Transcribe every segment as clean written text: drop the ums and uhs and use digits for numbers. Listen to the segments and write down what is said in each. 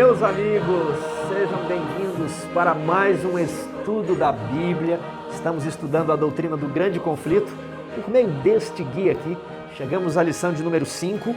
Meus amigos, sejam bem-vindos para mais um estudo da Bíblia. Estamos estudando a doutrina do grande conflito. Por meio deste guia aqui, chegamos à lição de número 5,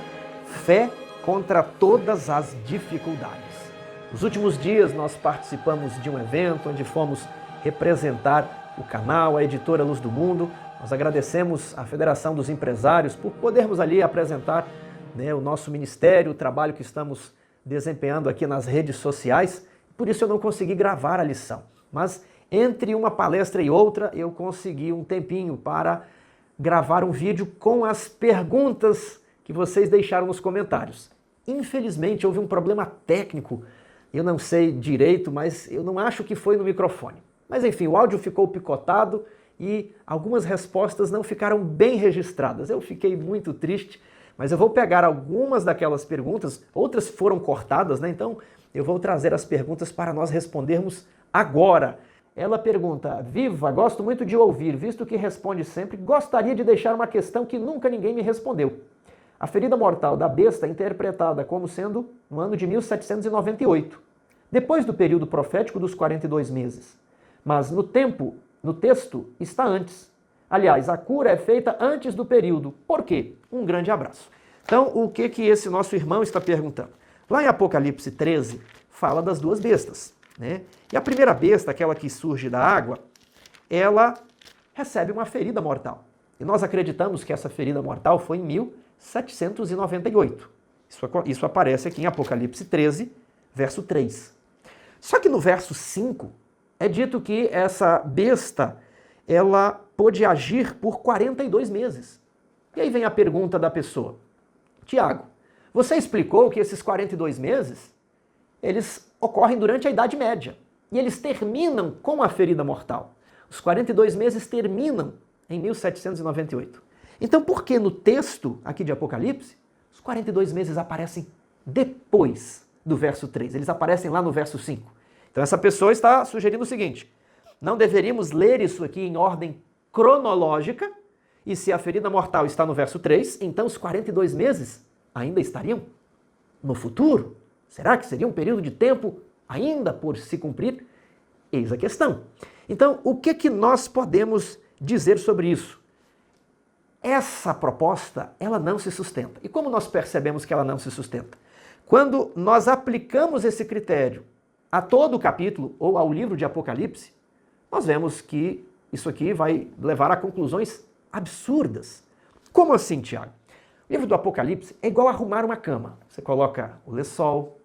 Fé contra todas as dificuldades. Nos últimos dias nós participamos de um evento onde fomos representar o canal, a editora Luz do Mundo. Nós agradecemos à Federação dos Empresários por podermos ali apresentar o nosso ministério, o trabalho que estamos desempenhando aqui nas redes sociais. Por isso eu não consegui gravar a lição. Mas entre uma palestra e outra eu consegui um tempinho para gravar um vídeo com as perguntas que vocês deixaram nos comentários. Infelizmente houve um problema técnico, eu não sei direito, mas eu não acho que foi no microfone. Mas enfim, o áudio ficou picotado e algumas respostas não ficaram bem registradas. Eu fiquei muito triste, mas eu vou pegar algumas daquelas perguntas, outras foram cortadas, né? Então eu vou trazer as perguntas para nós respondermos agora. Ela pergunta: Viva, gosto muito de ouvir, visto que responde sempre, gostaria de deixar uma questão que nunca ninguém me respondeu. A ferida mortal da besta é interpretada como sendo no ano de 1798, depois do período profético dos 42 meses. Mas no texto está antes. Aliás, a cura é feita antes do período. Por quê? Um grande abraço. Então, o que esse nosso irmão está perguntando? Lá em Apocalipse 13, fala das duas bestas, né? E a primeira besta, aquela que surge da água, ela recebe uma ferida mortal. E nós acreditamos que essa ferida mortal foi em 1798. Isso aparece aqui em Apocalipse 13, verso 3. Só que no verso 5, é dito que essa besta, ela pôde agir por 42 meses. E aí vem a pergunta da pessoa: Tiago, você explicou que esses 42 meses, eles ocorrem durante a Idade Média. E eles terminam com a ferida mortal. Os 42 meses terminam em 1798. Então por que no texto aqui de Apocalipse, os 42 meses aparecem depois do verso 3? Eles aparecem lá no verso 5. Então essa pessoa está sugerindo o seguinte: não deveríamos ler isso aqui em ordem cronológica, e se a ferida mortal está no verso 3, então os 42 meses ainda estariam no futuro? Será que seria um período de tempo ainda por se cumprir? Eis a questão. Então, o que nós podemos dizer sobre isso? Essa proposta, ela não se sustenta. E como nós percebemos que ela não se sustenta? Quando nós aplicamos esse critério a todo o capítulo ou ao livro de Apocalipse, nós vemos que isso aqui vai levar a conclusões absurdas. Como assim, Tiago? O livro do Apocalipse é igual arrumar uma cama. Você coloca o lençol,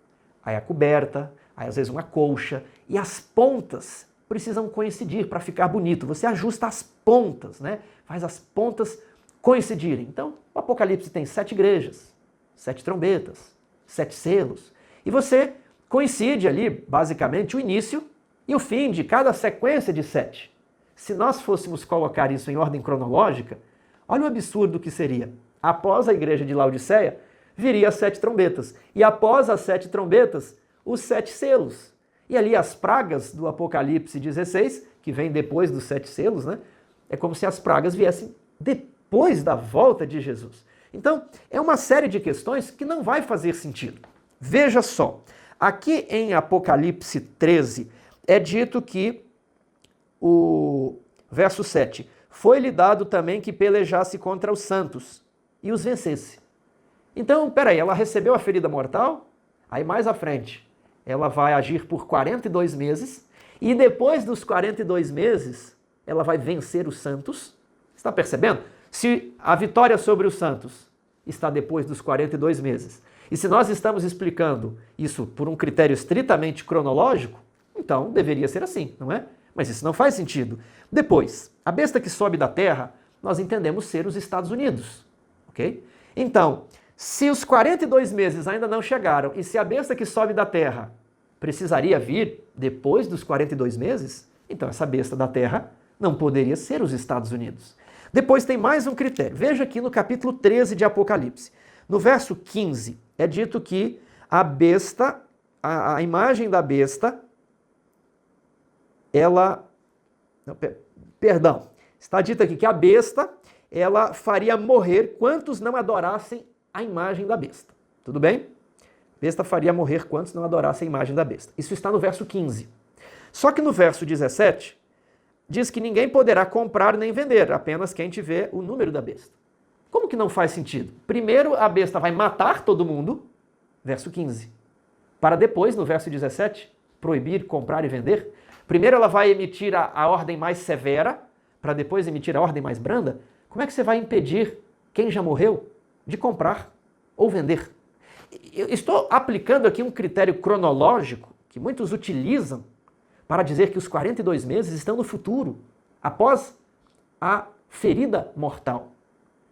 aí a coberta, aí às vezes uma colcha, e as pontas precisam coincidir para ficar bonito. Você ajusta as pontas, né? Faz as pontas coincidirem. Então, o Apocalipse tem 7 igrejas, 7 trombetas, 7 selos, e você coincide ali, basicamente, o início e o fim de cada sequência de 7. Se nós fôssemos colocar isso em ordem cronológica, olha o absurdo que seria. Após a igreja de Laodiceia, viria as 7 trombetas. E após as 7 trombetas, os 7 selos. E ali as pragas do Apocalipse 16, que vem depois dos 7 selos, né? É como se as pragas viessem depois da volta de Jesus. Então, é uma série de questões que não vai fazer sentido. Veja só, aqui em Apocalipse 13, é dito que o verso 7, foi-lhe dado também que pelejasse contra os santos e os vencesse. Então, peraí, ela recebeu a ferida mortal, aí mais à frente, ela vai agir por 42 meses, e depois dos 42 meses, ela vai vencer os santos. Está percebendo? Se a vitória sobre os santos está depois dos 42 meses, e se nós estamos explicando isso por um critério estritamente cronológico, então deveria ser assim, não é? Mas isso não faz sentido. Depois, a besta que sobe da terra, nós entendemos ser os Estados Unidos, ok? Então, se os 42 meses ainda não chegaram, e se a besta que sobe da terra precisaria vir depois dos 42 meses, então essa besta da terra não poderia ser os Estados Unidos. Depois tem mais um critério. Veja aqui no capítulo 13 de Apocalipse. No verso 15, é dito que a besta, a imagem da besta, está dito aqui que a besta, ela faria morrer quantos não adorassem a imagem da besta. Tudo bem? Besta faria morrer quantos não adorassem a imagem da besta. Isso está no verso 15. Só que no verso 17, diz que ninguém poderá comprar nem vender, apenas quem tiver o número da besta. Como que não faz sentido? Primeiro a besta vai matar todo mundo, verso 15, para depois, no verso 17, proibir comprar e vender. Primeiro ela vai emitir a ordem mais severa, para depois emitir a ordem mais branda. Como é que você vai impedir quem já morreu de comprar ou vender? Eu estou aplicando aqui um critério cronológico que muitos utilizam para dizer que os 42 meses estão no futuro, após a ferida mortal.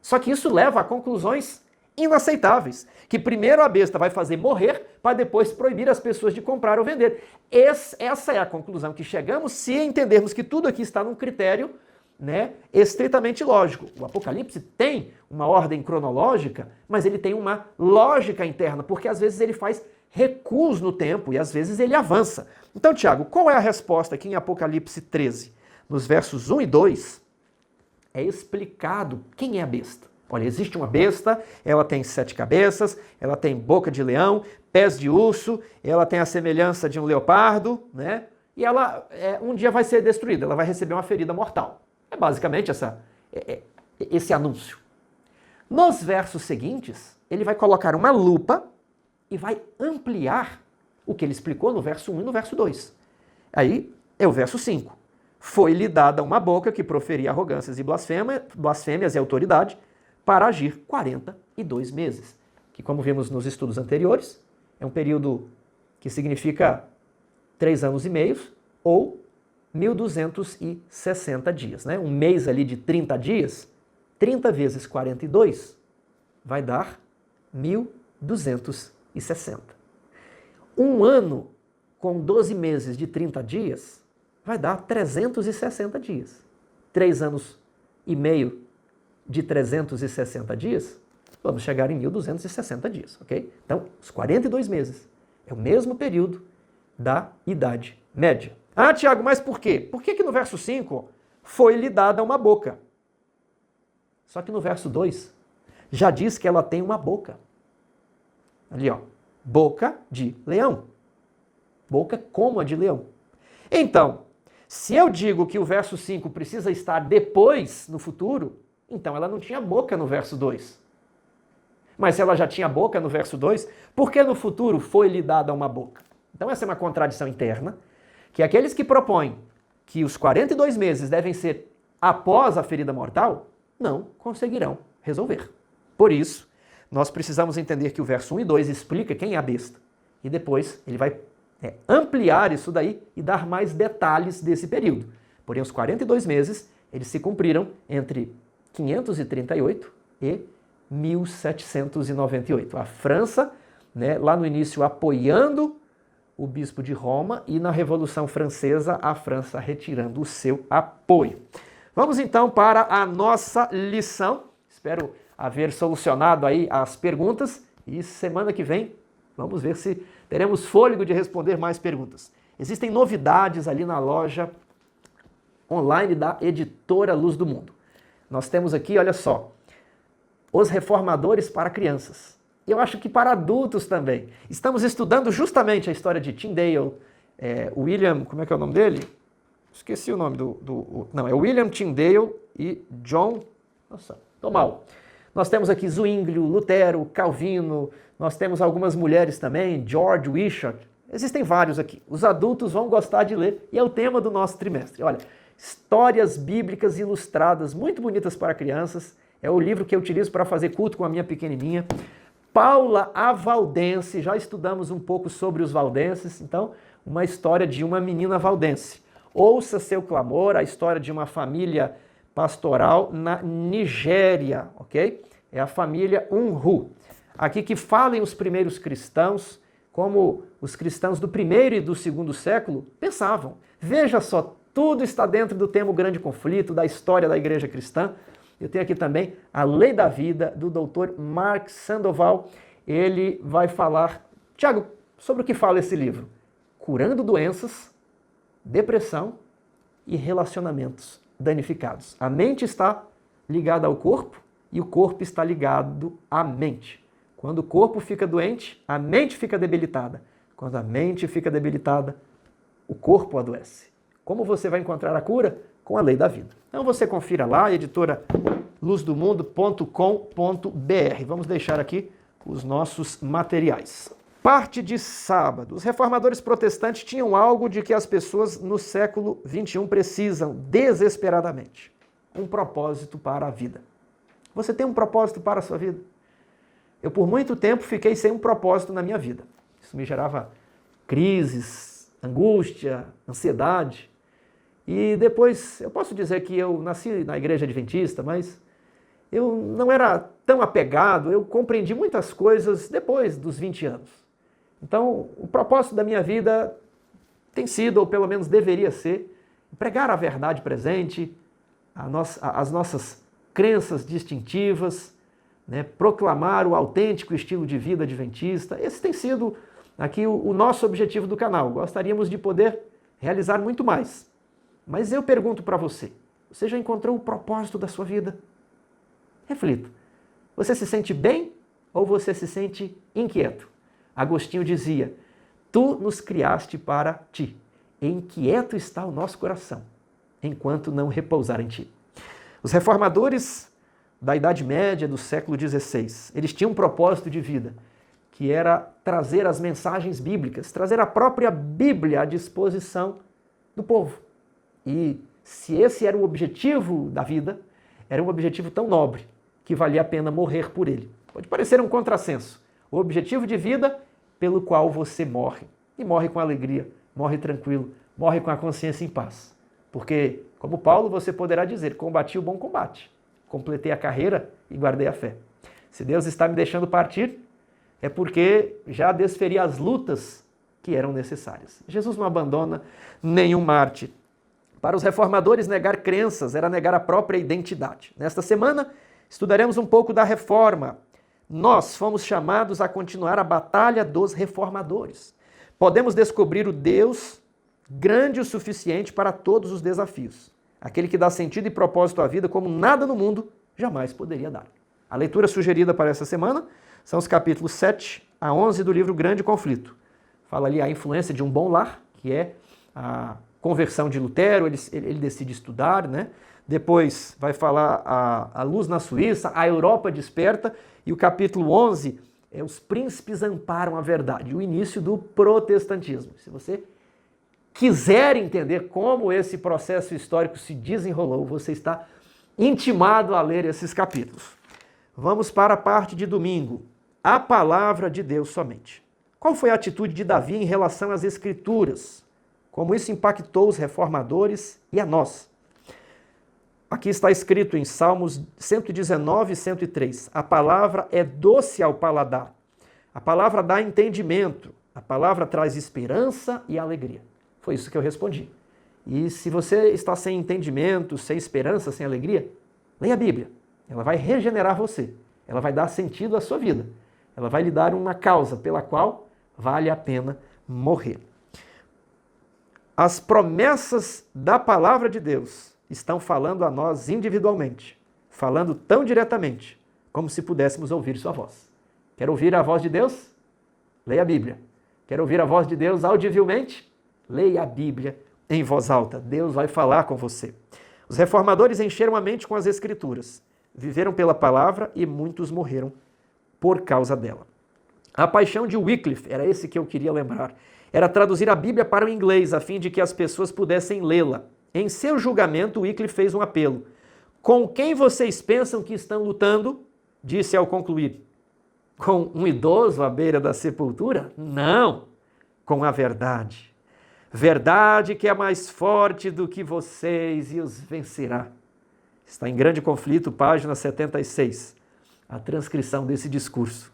Só que isso leva a conclusões inaceitáveis, que primeiro a besta vai fazer morrer para depois proibir as pessoas de comprar ou vender. Essa é a conclusão que chegamos se entendermos que tudo aqui está num critério, né, estritamente lógico. O Apocalipse tem uma ordem cronológica, mas ele tem uma lógica interna, porque às vezes ele faz recuos no tempo e às vezes ele avança. Então, Tiago, qual é a resposta aqui em Apocalipse 13? Nos versos 1 e 2, é explicado quem é a besta. Olha, existe uma besta, ela tem 7 cabeças, ela tem boca de leão, pés de urso, ela tem a semelhança de um leopardo, né? E ela um dia vai ser destruída, ela vai receber uma ferida mortal. É basicamente esse anúncio. Nos versos seguintes, ele vai colocar uma lupa e vai ampliar o que ele explicou no verso 1 e no verso 2. Aí é o verso 5. Foi-lhe dada uma boca que proferia arrogâncias e blasfêmias e autoridade para agir 42 meses. Que, como vimos nos estudos anteriores, é um período que significa 3 anos e meio ou 1.260 dias. Né? Um mês ali de 30 dias, 30 vezes 42 vai dar 1.260. Um ano com 12 meses de 30 dias vai dar 360 dias. 3 anos e meio de 360 dias, vamos chegar em 1.260 dias, ok? Então, os 42 meses é o mesmo período da Idade Média. Ah, Tiago, mas por quê? Por que no verso 5 foi-lhe dada uma boca? Só que no verso 2 já diz que ela tem uma boca. Ali, ó, boca de leão. Boca como a de leão. Então, se eu digo que o verso 5 precisa estar depois, no futuro, então ela não tinha boca no verso 2. Mas se ela já tinha boca no verso 2, por que no futuro foi-lhe dada uma boca? Então essa é uma contradição interna, que aqueles que propõem que os 42 meses devem ser após a ferida mortal, não conseguirão resolver. Por isso, nós precisamos entender que o verso 1 e 2 explica quem é a besta. E depois ele vai ampliar isso daí e dar mais detalhes desse período. Porém, os 42 meses, eles se cumpriram entre 538 e 1798. A França, né, lá no início, apoiando o bispo de Roma, e na Revolução Francesa, a França retirando o seu apoio. Vamos então para a nossa lição. Espero haver solucionado aí as perguntas e semana que vem vamos ver se teremos fôlego de responder mais perguntas. Existem novidades ali na loja online da editora Luz do Mundo. Nós temos aqui, olha só, Os Reformadores para Crianças. Eu acho que para adultos também. Estamos estudando justamente a história de Tyndale, William, como é que é o nome dele? Esqueci o nome não, é William Tyndale e John... Nossa, tô mal. Nós temos aqui Zwinglio, Lutero, Calvino, nós temos algumas mulheres também, George Wishart. Existem vários aqui. Os adultos vão gostar de ler e é o tema do nosso trimestre. Olha, histórias bíblicas ilustradas, muito bonitas para crianças. É o livro que eu utilizo para fazer culto com a minha pequenininha. Paula a Valdense, já estudamos um pouco sobre os valdenses, então, uma história de uma menina valdense. Ouça Seu Clamor, a história de uma família pastoral na Nigéria, ok? É a família Unru. Aqui que falem os primeiros cristãos, como os cristãos do primeiro e do segundo século pensavam. Veja só, tudo está dentro do tema Grande Conflito, da história da igreja cristã. Eu tenho aqui também A Lei da Vida, do Dr. Mark Sandoval. Ele vai falar, Tiago, sobre o que fala esse livro? Curando doenças, depressão e relacionamentos danificados. A mente está ligada ao corpo e o corpo está ligado à mente. Quando o corpo fica doente, a mente fica debilitada. Quando a mente fica debilitada, o corpo adoece. Como você vai encontrar a cura? Com a lei da vida. Então você confira lá, editora luzdomundo.com.br. Vamos deixar aqui os nossos materiais. Parte de sábado. Os reformadores protestantes tinham algo de que as pessoas no século XXI precisam desesperadamente. Um propósito para a vida. Você tem um propósito para a sua vida? Eu, por muito tempo, fiquei sem um propósito na minha vida. Isso me gerava crises, angústia, ansiedade. E depois, eu posso dizer que eu nasci na igreja adventista, mas eu não era tão apegado, eu compreendi muitas coisas depois dos 20 anos. Então, o propósito da minha vida tem sido, ou pelo menos deveria ser, pregar a verdade presente, as nossas crenças distintivas, né, proclamar o autêntico estilo de vida adventista. Esse tem sido aqui o nosso objetivo do canal. Gostaríamos de poder realizar muito mais. Mas eu pergunto para você, você já encontrou o propósito da sua vida? Reflita. Você se sente bem ou você se sente inquieto? Agostinho dizia, tu nos criaste para ti. Inquieto está o nosso coração, enquanto não repousar em ti. Os reformadores da Idade Média, do século XVI, eles tinham um propósito de vida, que era trazer as mensagens bíblicas, trazer a própria Bíblia à disposição do povo. E se esse era o objetivo da vida, era um objetivo tão nobre que valia a pena morrer por ele. Pode parecer um contrassenso. O objetivo de vida pelo qual você morre. E morre com alegria, morre tranquilo, morre com a consciência em paz. Porque, como Paulo, você poderá dizer, combati o bom combate, completei a carreira e guardei a fé. Se Deus está me deixando partir, é porque já desferi as lutas que eram necessárias. Jesus não abandona nenhum mártir. Para os reformadores, negar crenças era negar a própria identidade. Nesta semana, estudaremos um pouco da reforma. Nós fomos chamados a continuar a batalha dos reformadores. Podemos descobrir o Deus grande o suficiente para todos os desafios. Aquele que dá sentido e propósito à vida como nada no mundo jamais poderia dar. A leitura sugerida para essa semana são os capítulos 7 a 11 do livro Grande Conflito. Fala ali a influência de um bom lar, que é a conversão de Lutero, ele decide estudar, né? Depois vai falar a luz na Suíça, a Europa desperta, e o capítulo 11 é os príncipes amparam a verdade, o início do protestantismo. Se você quiser entender como esse processo histórico se desenrolou, você está intimado a ler esses capítulos. Vamos para a parte de domingo, a palavra de Deus somente. Qual foi a atitude de Davi em relação às Escrituras? Como isso impactou os reformadores e a nós? Aqui está escrito em Salmos 119 e 103. A palavra é doce ao paladar. A palavra dá entendimento. A palavra traz esperança e alegria. Foi isso que eu respondi. E se você está sem entendimento, sem esperança, sem alegria, leia a Bíblia. Ela vai regenerar você. Ela vai dar sentido à sua vida. Ela vai lhe dar uma causa pela qual vale a pena morrer. As promessas da palavra de Deus estão falando a nós individualmente, falando tão diretamente, como se pudéssemos ouvir sua voz. Quer ouvir a voz de Deus? Leia a Bíblia. Quer ouvir a voz de Deus audivelmente? Leia a Bíblia em voz alta. Deus vai falar com você. Os reformadores encheram a mente com as Escrituras, viveram pela palavra e muitos morreram por causa dela. A paixão de Wycliffe, era esse que eu queria lembrar, era traduzir a Bíblia para o inglês, a fim de que as pessoas pudessem lê-la. Em seu julgamento, Wycliffe fez um apelo. Com quem vocês pensam que estão lutando? Disse ao concluir. Com um idoso à beira da sepultura? Não, com a verdade. Verdade que é mais forte do que vocês e os vencerá. Está em Grande Conflito, página 76, a transcrição desse discurso.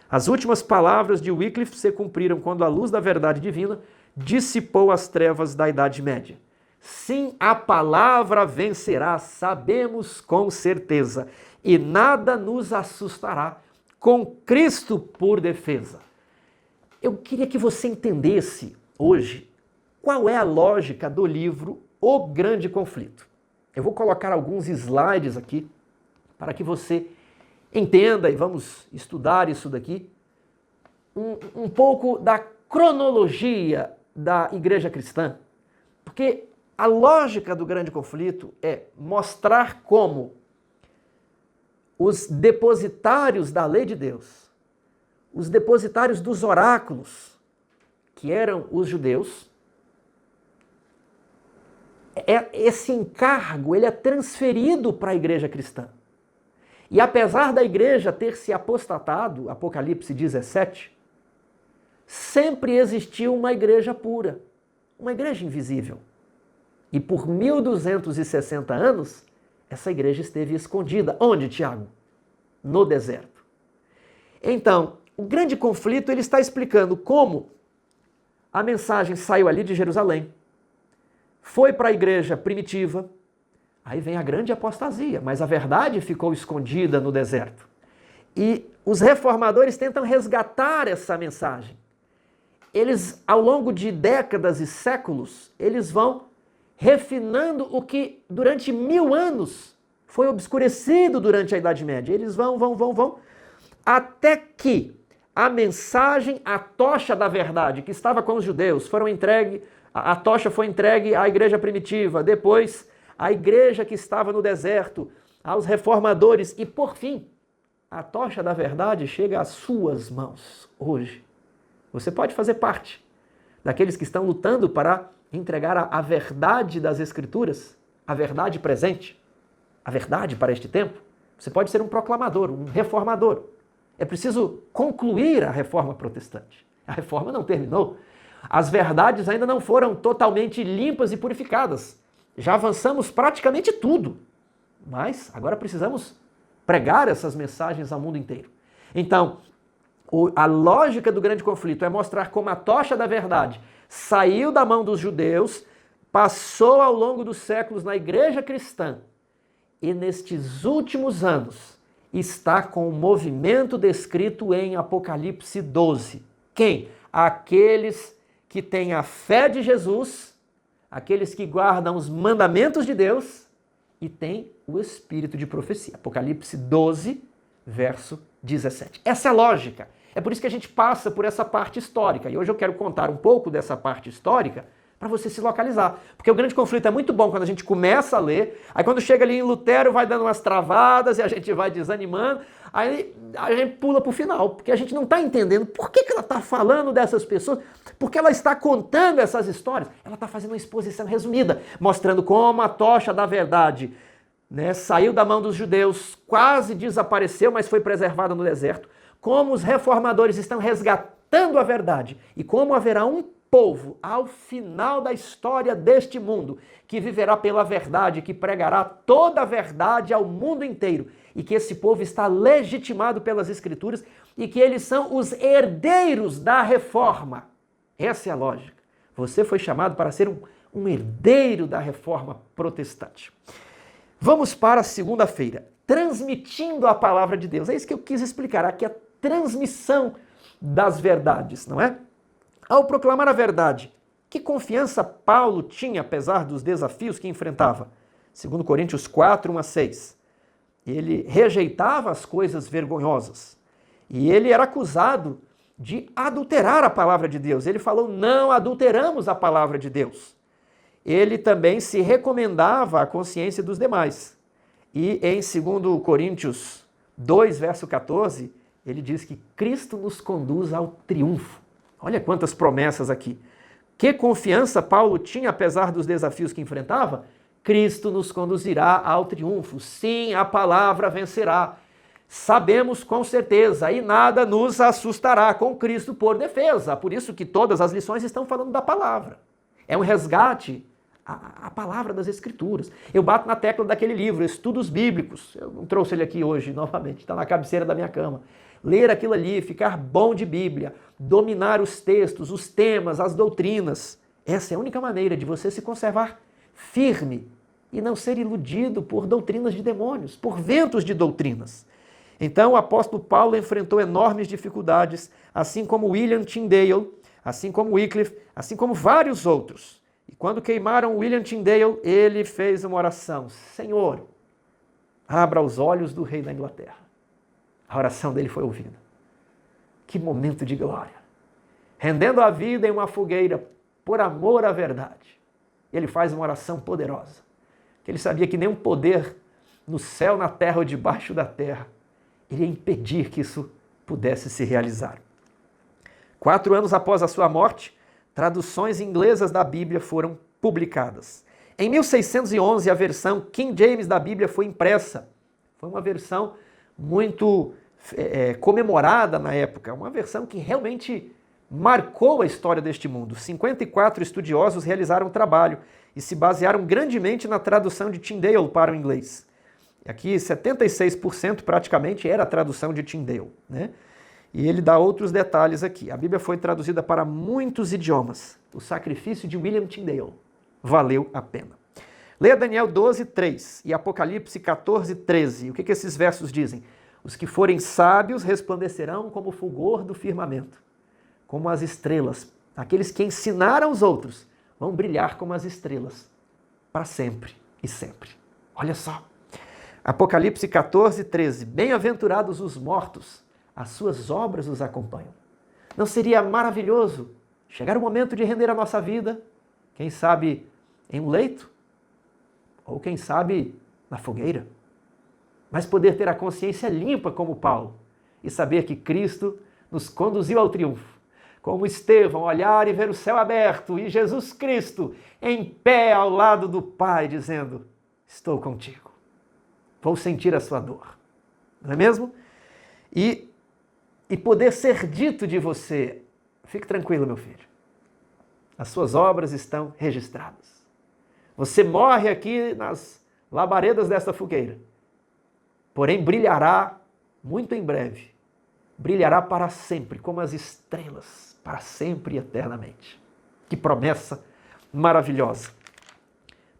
As últimas palavras de Wycliffe se cumpriram quando a luz da verdade divina dissipou as trevas da Idade Média. Sim, a palavra vencerá, sabemos com certeza, e nada nos assustará, com Cristo por defesa. Eu queria que você entendesse hoje qual é a lógica do livro O Grande Conflito. Eu vou colocar alguns slides aqui para que você entenda, e vamos estudar isso daqui, um pouco da cronologia da igreja cristã, porque a lógica do grande conflito é mostrar como os depositários da lei de Deus, os depositários dos oráculos, que eram os judeus, esse encargo ele é transferido para a igreja cristã. E apesar da igreja ter se apostatado, Apocalipse 17, sempre existiu uma igreja pura, uma igreja invisível. E por 1260 anos, essa igreja esteve escondida. Onde, Tiago? No deserto. Então, o grande conflito ele está explicando como a mensagem saiu ali de Jerusalém, foi para a igreja primitiva, aí vem a grande apostasia, mas a verdade ficou escondida no deserto. E os reformadores tentam resgatar essa mensagem. Eles, ao longo de décadas e séculos, eles vão refinando o que durante 1000 anos foi obscurecido durante a Idade Média. Eles vão, até que a mensagem, a tocha da verdade que estava com os judeus, a tocha foi entregue à igreja primitiva, depois à igreja que estava no deserto, aos reformadores e, por fim, a tocha da verdade chega às suas mãos hoje. Você pode fazer parte daqueles que estão lutando para entregar a verdade das Escrituras, a verdade presente, a verdade para este tempo. Você pode ser um proclamador, um reformador. É preciso concluir a reforma protestante. A reforma não terminou. As verdades ainda não foram totalmente limpas e purificadas. Já avançamos praticamente tudo. Mas agora precisamos pregar essas mensagens ao mundo inteiro. Então, a lógica do grande conflito é mostrar como a tocha da verdade saiu da mão dos judeus, passou ao longo dos séculos na igreja cristã e nestes últimos anos está com o movimento descrito em Apocalipse 12. Quem? Aqueles que têm a fé de Jesus, aqueles que guardam os mandamentos de Deus e têm o espírito de profecia. Apocalipse 12, verso 17. Essa é a lógica. É por isso que a gente passa por essa parte histórica. E hoje eu quero contar um pouco dessa parte histórica para você se localizar. Porque o grande conflito é muito bom quando a gente começa a ler, aí quando chega ali em Lutero vai dando umas travadas e a gente vai desanimando, aí a gente pula para o final, porque a gente não está entendendo por que ela está falando dessas pessoas, porque ela está contando essas histórias. Ela está fazendo uma exposição resumida, mostrando como a tocha da verdade saiu da mão dos judeus, quase desapareceu, mas foi preservada no deserto, como os reformadores estão resgatando a verdade e como haverá um povo ao final da história deste mundo que viverá pela verdade, que pregará toda a verdade ao mundo inteiro e que esse povo está legitimado pelas Escrituras e que eles são os herdeiros da reforma. Essa é a lógica. Você foi chamado para ser um herdeiro da reforma protestante. Vamos para a segunda-feira, transmitindo a palavra de Deus. É isso que eu quis explicar aqui, a transmissão das verdades, não é? Ao proclamar a verdade, que confiança Paulo tinha, apesar dos desafios que enfrentava? 2 Coríntios 4, 1 a 6. Ele rejeitava as coisas vergonhosas e ele era acusado de adulterar a palavra de Deus. Ele falou, não adulteramos a palavra de Deus. Ele também se recomendava à consciência dos demais. E em 2 Coríntios 2, verso 14, ele diz que Cristo nos conduz ao triunfo. Olha quantas promessas aqui. Que confiança Paulo tinha, apesar dos desafios que enfrentava? Cristo nos conduzirá ao triunfo. Sim, a palavra vencerá. Sabemos com certeza, e nada nos assustará com Cristo por defesa. Por isso que todas as lições estão falando da palavra. É um resgate à palavra das Escrituras. Eu bato na tecla daquele livro, Estudos Bíblicos. Eu não trouxe ele aqui hoje, novamente, está na cabeceira da minha cama. Ler aquilo ali, ficar bom de Bíblia, dominar os textos, os temas, as doutrinas. Essa é a única maneira de você se conservar firme e não ser iludido por doutrinas de demônios, por ventos de doutrinas. Então o apóstolo Paulo enfrentou enormes dificuldades, assim como William Tyndale, assim como Wycliffe, assim como vários outros. E quando queimaram William Tyndale, ele fez uma oração: Senhor, abra os olhos do rei da Inglaterra. a oração dele foi ouvida. Que momento de glória! Rendendo a vida em uma fogueira por amor à verdade. Ele faz uma oração poderosa, que ele sabia que nenhum poder no céu, na terra ou debaixo da terra iria impedir que isso pudesse se realizar. 4 anos após a sua morte, traduções inglesas da Bíblia foram publicadas. Em 1611, a versão King James da Bíblia foi impressa. Foi uma versão muito comemorada na época, uma versão que realmente marcou a história deste mundo. 54 estudiosos realizaram o trabalho e se basearam grandemente na tradução de Tyndale para o inglês. Aqui, 76% praticamente era a tradução de Tyndale, né? E ele dá outros detalhes aqui. A Bíblia foi traduzida para muitos idiomas. O sacrifício de William Tyndale valeu a pena. Leia Daniel 12:3 e Apocalipse 14:13. O que esses versos dizem? Os que forem sábios resplandecerão como o fulgor do firmamento, como as estrelas. Aqueles que ensinaram os outros vão brilhar como as estrelas, para sempre e sempre. Olha só. Apocalipse 14:13. Bem-aventurados os mortos, as suas obras os acompanham. Não seria maravilhoso chegar o momento de render a nossa vida, quem sabe em um leito, ou quem sabe na fogueira, mas poder ter a consciência limpa como Paulo e saber que Cristo nos conduziu ao triunfo. Como Estevão, olhar e ver o céu aberto e Jesus Cristo em pé ao lado do Pai, dizendo: estou contigo, vou sentir a sua dor. Não é mesmo? E poder ser dito de você: fique tranquilo, meu filho, as suas obras estão registradas. Você morre aqui nas labaredas desta fogueira, porém brilhará muito em breve, brilhará para sempre, como as estrelas, para sempre e eternamente. Que promessa maravilhosa.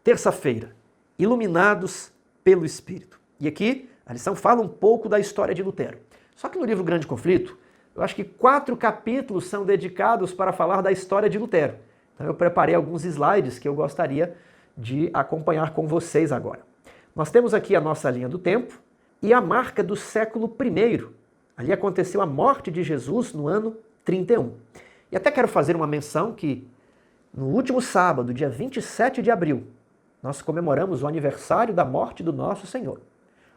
Terça-feira, iluminados pelo Espírito. E aqui a lição fala um pouco da história de Lutero. Só que no livro Grande Conflito, eu acho que 4 capítulos são dedicados para falar da história de Lutero. Então eu preparei alguns slides que eu gostaria de acompanhar com vocês agora. Nós temos aqui a nossa linha do tempo e a marca do século I. Ali aconteceu a morte de Jesus no ano 31. E até quero fazer uma menção que no último sábado, dia 27 de abril, nós comemoramos o aniversário da morte do nosso Senhor.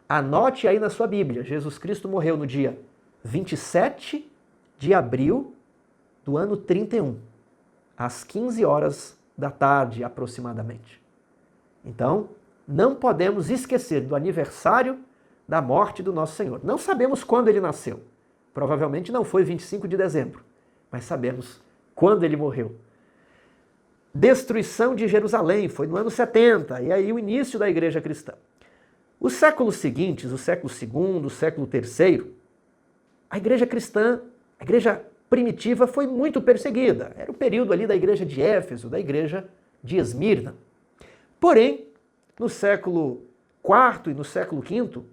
Anote aí na sua Bíblia, Jesus Cristo morreu no dia 27 de abril do ano 31, às 15 horas da tarde aproximadamente. Então, não podemos esquecer do aniversário da morte do nosso Senhor. Não sabemos quando ele nasceu. Provavelmente não foi 25 de dezembro, mas sabemos quando ele morreu. Destruição de Jerusalém foi no ano 70, e aí o início da igreja cristã. Os séculos seguintes, o século II, o século III, a igreja cristã, a igreja primitiva foi muito perseguida. Era o período ali da igreja de Éfeso, da igreja de Esmirna. Porém, no século IV e no século V,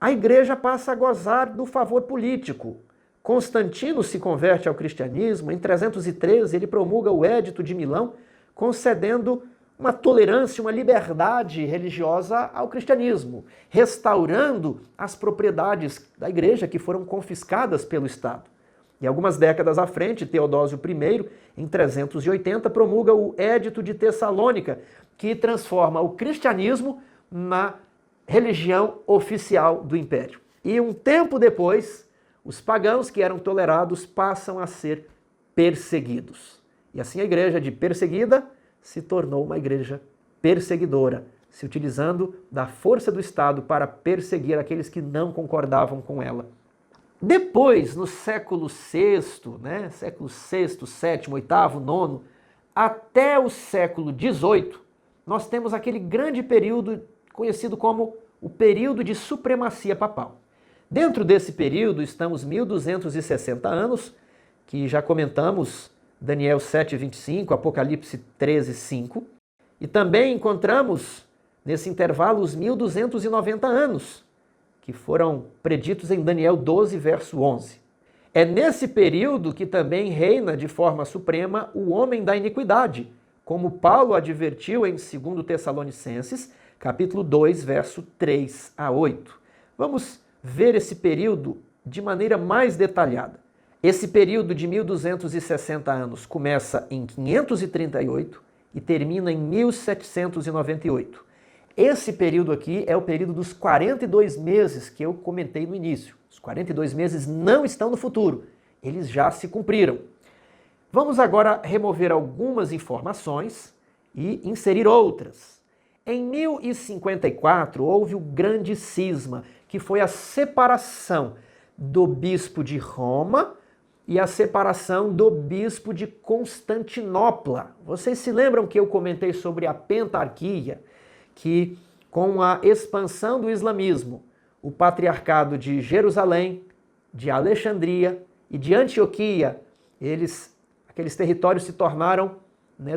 a igreja passa a gozar do favor político. Constantino se converte ao cristianismo. Em 313, ele promulga o Édito de Milão, concedendo uma tolerância, uma liberdade religiosa ao cristianismo, restaurando as propriedades da igreja que foram confiscadas pelo Estado. E algumas décadas à frente, Teodósio I, em 380, promulga o Édito de Tessalônica, que transforma o cristianismo na religião oficial do Império. E um tempo depois, os pagãos que eram tolerados passam a ser perseguidos. E assim a igreja de perseguida se tornou uma igreja perseguidora, se utilizando da força do Estado para perseguir aqueles que não concordavam com ela. Depois, no século VI, século VI, VII, VIII, IX, até o século XVIII, nós temos aquele grande período conhecido como o período de supremacia papal. Dentro desse período estamos 1260 anos, que já comentamos Daniel 7:25, Apocalipse 13:5, e também encontramos nesse intervalo os 1290 anos, que foram preditos em Daniel 12, verso 11. É nesse período que também reina de forma suprema o homem da iniquidade, como Paulo advertiu em 2 Tessalonicenses, capítulo 2, verso 3 a 8. Vamos ver esse período de maneira mais detalhada. Esse período de 1260 anos começa em 538 e termina em 1798. Esse período aqui é o período dos 42 meses que eu comentei no início. Os 42 meses não estão no futuro, eles já se cumpriram. Vamos agora remover algumas informações e inserir outras. Em 1054 houve o grande cisma, que foi a separação do bispo de Roma e a separação do bispo de Constantinopla. Vocês se lembram que eu comentei sobre a pentarquia, que com a expansão do islamismo, o patriarcado de Jerusalém, de Alexandria e de Antioquia, aqueles territórios se tornaram,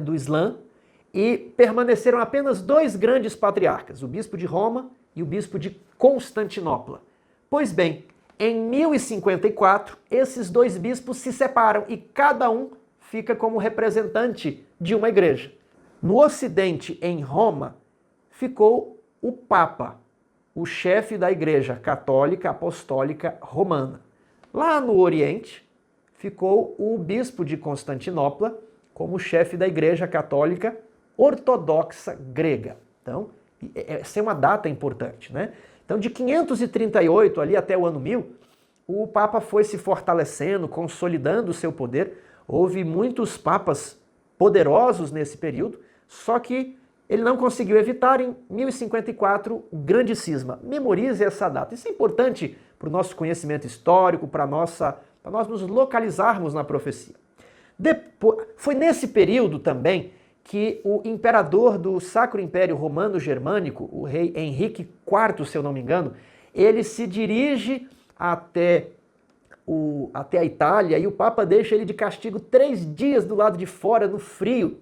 do Islã e permaneceram apenas dois grandes patriarcas, o bispo de Roma e o bispo de Constantinopla. Pois bem, em 1054, esses dois bispos se separam e cada um fica como representante de uma igreja. No Ocidente, em Roma, ficou o Papa, o chefe da Igreja Católica Apostólica Romana. Lá no Oriente, ficou o bispo de Constantinopla como chefe da Igreja Católica Ortodoxa Grega. Então, essa é uma data importante, né? Então, de 538 ali até o ano 1000, o Papa foi se fortalecendo, consolidando o seu poder. Houve muitos papas poderosos nesse período, só que ele não conseguiu evitar, em 1054, o grande cisma. Memorize essa data. Isso é importante para o nosso conhecimento histórico, para nós nos localizarmos na profecia. Foi nesse período também que o imperador do Sacro Império Romano Germânico, o rei Henrique IV, se eu não me engano, ele se dirige até a Itália e o Papa deixa ele de castigo 3 dias do lado de fora, no frio.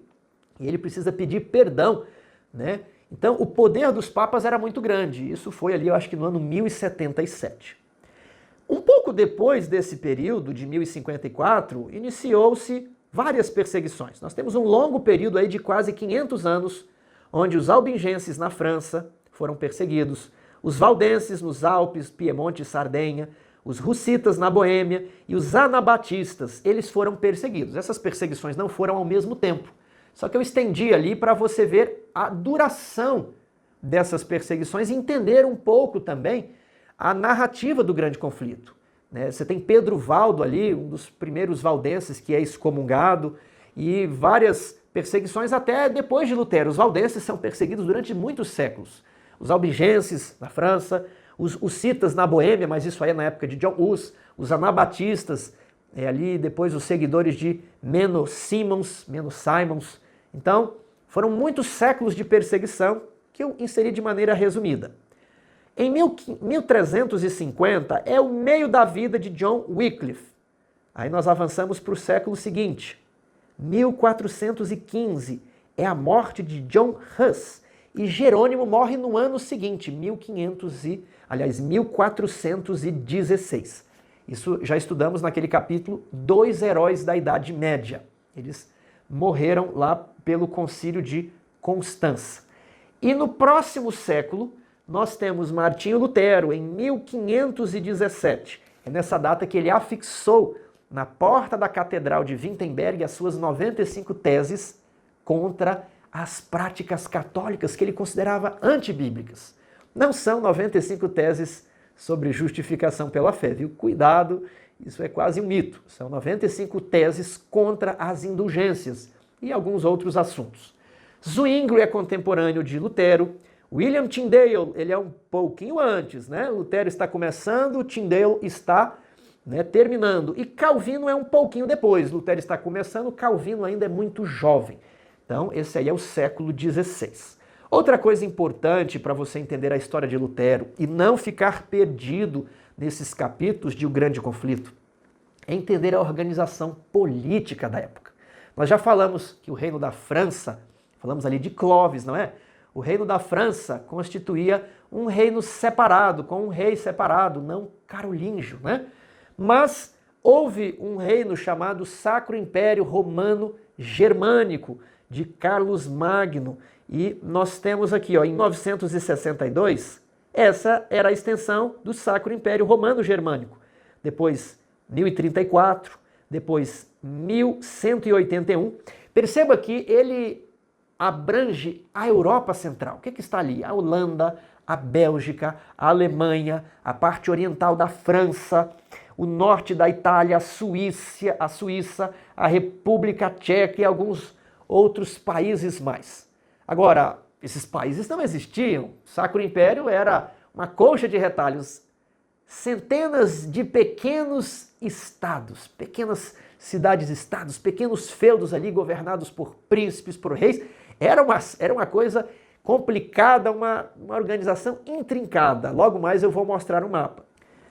E ele precisa pedir perdão, né? Então, o poder dos papas era muito grande. Isso foi ali, eu acho que no ano 1077. Um pouco depois desse período, de 1054, iniciou-se várias perseguições. Nós temos um longo período aí de quase 500 anos, onde os albigenses na França foram perseguidos, os valdenses nos Alpes, Piemonte e Sardenha, os russitas na Boêmia e os anabatistas, eles foram perseguidos. Essas perseguições não foram ao mesmo tempo. Só que eu estendi ali para você ver a duração dessas perseguições e entender um pouco também a narrativa do grande conflito. Você tem Pedro Valdo ali, um dos primeiros valdenses que é excomungado, e várias perseguições até depois de Lutero. Os valdenses são perseguidos durante muitos séculos. Os albigenses na França, os hussitas na Boêmia, mas isso aí é na época de John Hus, os anabatistas, ali depois os seguidores de Menno Simons. Então, foram muitos séculos de perseguição que eu inseri de maneira resumida. Em 1350 é o meio da vida de John Wycliffe. Aí nós avançamos para o século seguinte. 1415 é a morte de John Hus. E Jerônimo morre no ano seguinte, 1416. Isso já estudamos naquele capítulo, 2 heróis da Idade Média. Eles morreram lá pelo concílio de Constança. E no próximo século, nós temos Martinho Lutero, em 1517. É nessa data que ele afixou na porta da Catedral de Wittenberg as suas 95 teses contra as práticas católicas que ele considerava antibíblicas. Não são 95 teses sobre justificação pela fé, viu? Cuidado, isso é quase um mito. São 95 teses contra as indulgências e alguns outros assuntos. Zwingli é contemporâneo de Lutero. William Tyndale, ele é um pouquinho antes, né? Lutero está começando, Tyndale está terminando. E Calvino é um pouquinho depois. Lutero está começando, Calvino ainda é muito jovem. Então, esse aí é o século XVI. Outra coisa importante para você entender a história de Lutero e não ficar perdido nesses capítulos de O Grande Conflito é entender a organização política da época. Nós já falamos que o reino da França, falamos ali de Clovis, não é? O reino da França constituía um reino separado, com um rei separado, não carolíngio, né? Mas houve um reino chamado Sacro Império Romano Germânico, de Carlos Magno. E nós temos aqui, em 962, Essa era a extensão do Sacro Império Romano Germânico. Depois 1034, depois 1181. Perceba que ele abrange a Europa Central. O que está ali? A Holanda, a Bélgica, a Alemanha, a parte oriental da França, o norte da Itália, a Suíça, a República Tcheca e alguns outros países mais. Agora, esses países não existiam. O Sacro Império era uma colcha de retalhos. Centenas de pequenos estados, pequenas cidades-estados, pequenos feudos ali governados por príncipes, por reis. Era uma coisa complicada, uma organização intrincada. Logo mais eu vou mostrar um mapa.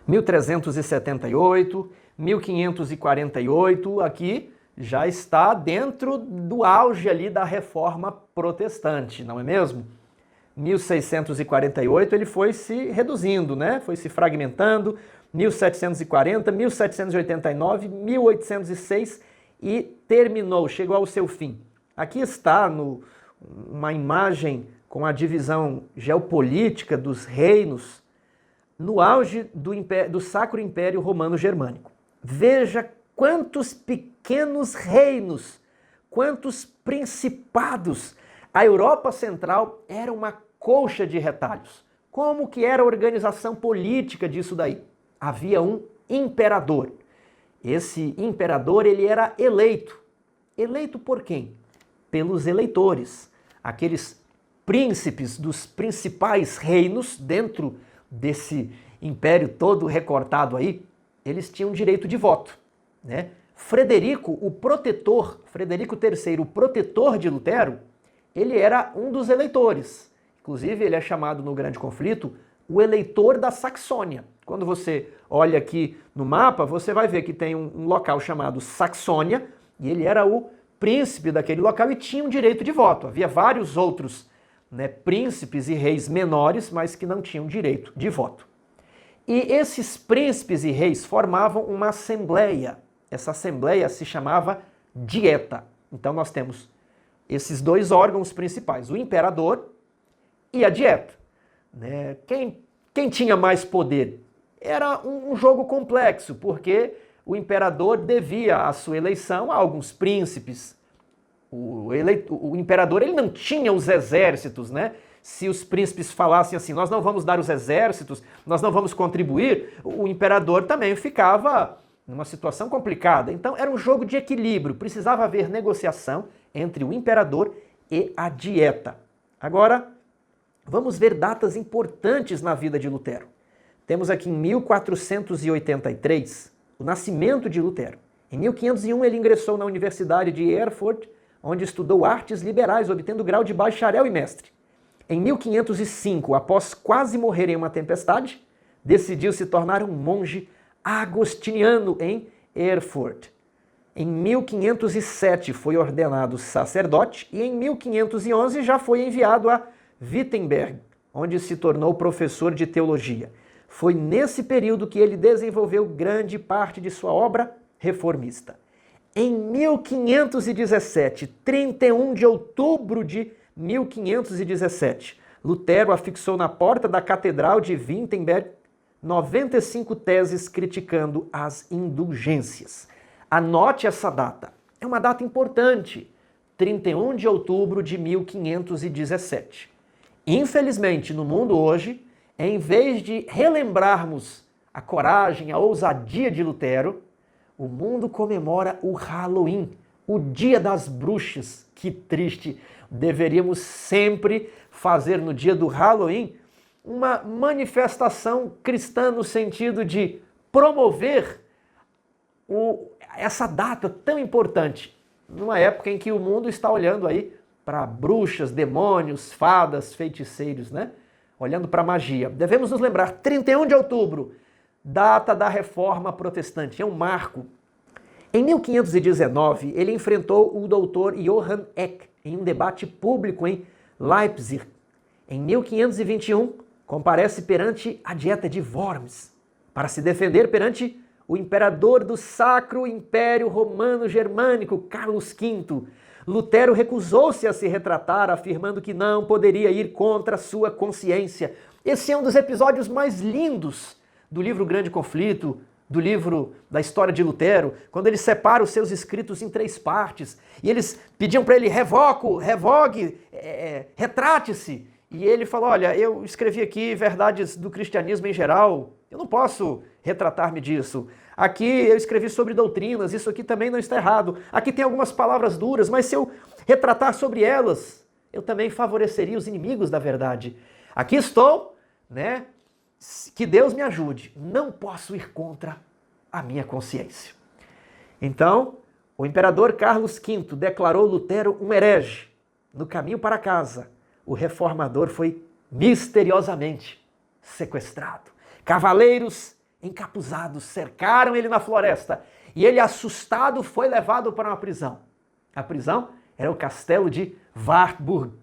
1378, 1548, aqui já está dentro do auge ali da Reforma Protestante, não é mesmo? 1648 ele foi se reduzindo, né? Foi se fragmentando, 1740, 1789, 1806 e terminou, chegou ao seu fim. Aqui está uma imagem com a divisão geopolítica dos reinos no auge do Sacro Império Romano Germânico. Veja quantos pequenos reinos, quantos principados. A Europa Central era uma colcha de retalhos. Como que era a organização política disso daí? Havia um imperador. Esse imperador ele era eleito. Eleito por quem? Pelos eleitores. Aqueles príncipes dos principais reinos dentro desse império todo recortado aí, eles tinham direito de voto, né? Frederico, o protetor, Frederico III, o protetor de Lutero, ele era um dos eleitores. Inclusive, ele é chamado no Grande Conflito o eleitor da Saxônia. Quando você olha aqui no mapa, você vai ver que tem um local chamado Saxônia, e ele era o príncipe daquele local e tinha um direito de voto. Havia vários outros, né, príncipes e reis menores, mas que não tinham direito de voto. E esses príncipes e reis formavam uma assembleia. Essa assembleia se chamava Dieta. Então nós temos esses dois órgãos principais, o imperador e a Dieta. Né? Quem tinha mais poder? Era um jogo complexo, porque o imperador devia a sua eleição a alguns príncipes. O imperador ele não tinha os exércitos, né? Se os príncipes falassem assim, nós não vamos dar os exércitos, nós não vamos contribuir, o imperador também ficava numa situação complicada. Então era um jogo de equilíbrio, precisava haver negociação entre o imperador e a Dieta. Agora, vamos ver datas importantes na vida de Lutero. Temos aqui em 1483 o nascimento de Lutero. Em 1501 ele ingressou na Universidade de Erfurt, onde estudou artes liberais, obtendo o grau de bacharel e mestre. Em 1505, após quase morrer em uma tempestade, decidiu se tornar um monge agostiniano em Erfurt. Em 1507 foi ordenado sacerdote e em 1511 já foi enviado a Wittenberg, onde se tornou professor de teologia. Foi nesse período que ele desenvolveu grande parte de sua obra reformista. Em 1517, 31 de outubro de 1517, Lutero afixou na porta da Catedral de Wittenberg 95 teses criticando as indulgências. Anote essa data. É uma data importante. 31 de outubro de 1517. Infelizmente, no mundo hoje, em vez de relembrarmos a coragem, a ousadia de Lutero, o mundo comemora o Halloween, o Dia das Bruxas. Que triste! Deveríamos sempre fazer no dia do Halloween uma manifestação cristã no sentido de promover essa data tão importante, numa época em que o mundo está olhando aí para bruxas, demônios, fadas, feiticeiros, né? Olhando para a magia. Devemos nos lembrar, 31 de outubro, data da Reforma Protestante, é um marco. Em 1519, ele enfrentou o doutor Johann Eck em um debate público em Leipzig. Em 1521, comparece perante a Dieta de Worms, para se defender perante o imperador do Sacro Império Romano Germânico, Carlos V. Lutero recusou-se a se retratar, afirmando que não poderia ir contra sua consciência. Esse é um dos episódios mais lindos do livro Grande Conflito, do livro da história de Lutero, quando ele separa os seus escritos em 3 partes, e eles pediam para ele, revogue, retrate-se. E ele falou, olha, eu escrevi aqui verdades do cristianismo em geral, eu não posso retratar-me disso. Aqui eu escrevi sobre doutrinas, isso aqui também não está errado. Aqui tem algumas palavras duras, mas se eu retratar sobre elas, eu também favoreceria os inimigos da verdade. Aqui estou, né? Que Deus me ajude. Não posso ir contra a minha consciência. Então, o imperador Carlos V declarou Lutero um herege. No caminho para casa, o reformador foi misteriosamente sequestrado. Cavaleiros encapuzados cercaram ele na floresta e ele, assustado, foi levado para uma prisão. A prisão era o castelo de Wartburg.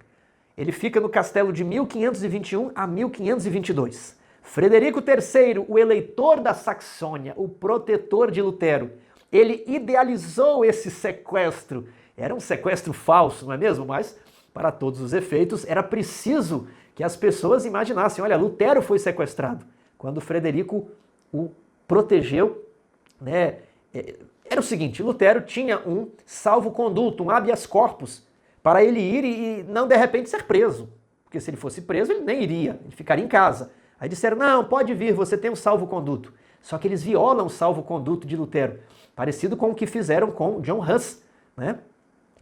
Ele fica no castelo de 1521 a 1522. Frederico III, o eleitor da Saxônia, o protetor de Lutero, ele idealizou esse sequestro. Era um sequestro falso, não é mesmo? Mas, para todos os efeitos, era preciso que as pessoas imaginassem, olha, Lutero foi sequestrado. Quando Frederico o protegeu, né? Era o seguinte, Lutero tinha um salvo-conduto, um habeas corpus, para ele ir e não, de repente, ser preso. Porque se ele fosse preso, ele nem iria, ele ficaria em casa. Aí disseram, não, pode vir, você tem um salvo-conduto. Só que eles violam o salvo-conduto de Lutero, parecido com o que fizeram com John Huss, né?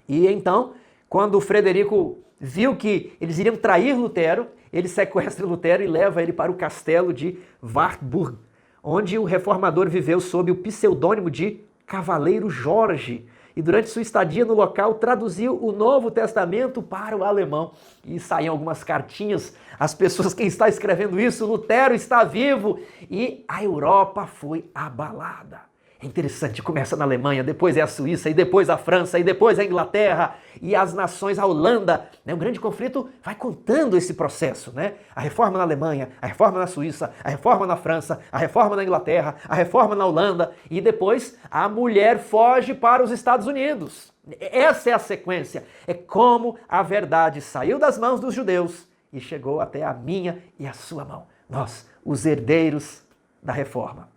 E então, quando o Frederico viu que eles iriam trair Lutero, ele sequestra Lutero e leva ele para o castelo de Wartburg, onde o reformador viveu sob o pseudônimo de Cavaleiro Jorge. E durante sua estadia no local, traduziu o Novo Testamento para o alemão. E saíam algumas cartinhas às pessoas, quem está escrevendo isso, Lutero está vivo. E a Europa foi abalada. É interessante, começa na Alemanha, depois é a Suíça, e depois a França, e depois a Inglaterra, e as nações, a Holanda. O Grande Conflito vai contando esse processo, né? A reforma na Alemanha, a reforma na Suíça, a reforma na França, a reforma na Inglaterra, a reforma na Holanda, e depois a mulher foge para os Estados Unidos. Essa é a sequência. É como a verdade saiu das mãos dos judeus e chegou até a minha e a sua mão. Nós, os herdeiros da reforma.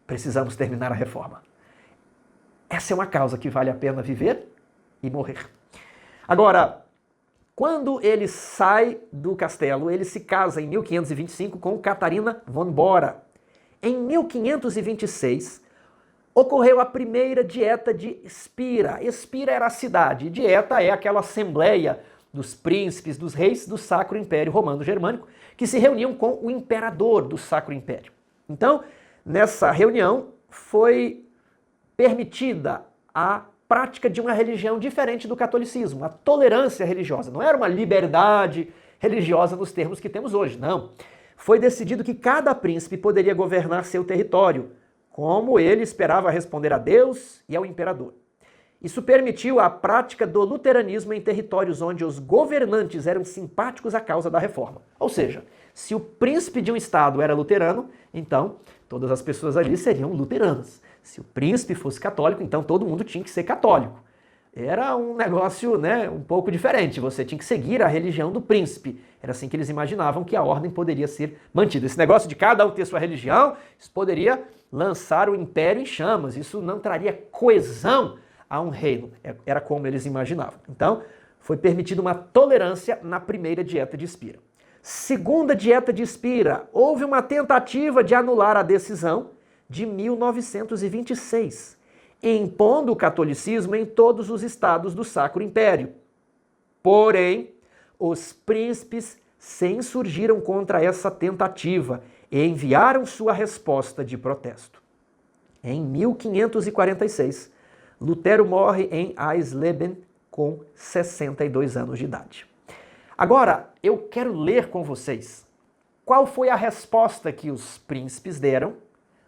Precisamos terminar a reforma. Essa é uma causa que vale a pena viver e morrer. Agora, quando ele sai do castelo, ele se casa em 1525 com Catarina von Bora. Em 1526, ocorreu a primeira dieta de Spira. Spira era a cidade, dieta é aquela assembleia dos príncipes, dos reis do Sacro Império Romano-Germânico, que se reuniam com o imperador do Sacro Império. Então, nessa reunião foi permitida a prática de uma religião diferente do catolicismo, a tolerância religiosa. Não era uma liberdade religiosa nos termos que temos hoje, não. Foi decidido que cada príncipe poderia governar seu território, como ele esperava responder a Deus e ao imperador. Isso permitiu a prática do luteranismo em territórios onde os governantes eram simpáticos à causa da reforma. Ou seja, se o príncipe de um estado era luterano, então todas as pessoas ali seriam luteranas. Se o príncipe fosse católico, então todo mundo tinha que ser católico. Era um negócio, né, um pouco diferente. Você tinha que seguir a religião do príncipe. Era assim que eles imaginavam que a ordem poderia ser mantida. Esse negócio de cada um ter sua religião, isso poderia lançar o império em chamas. Isso não traria coesão a um reino. Era como eles imaginavam. Então, foi permitida uma tolerância na primeira dieta de Spira. Segunda dieta de Spira, houve uma tentativa de anular a decisão de 1926, impondo o catolicismo em todos os estados do Sacro Império. Porém, os príncipes se insurgiram contra essa tentativa e enviaram sua resposta de protesto. Em 1546, Lutero morre em Eisleben com 62 anos de idade. Agora, eu quero ler com vocês qual foi a resposta que os príncipes deram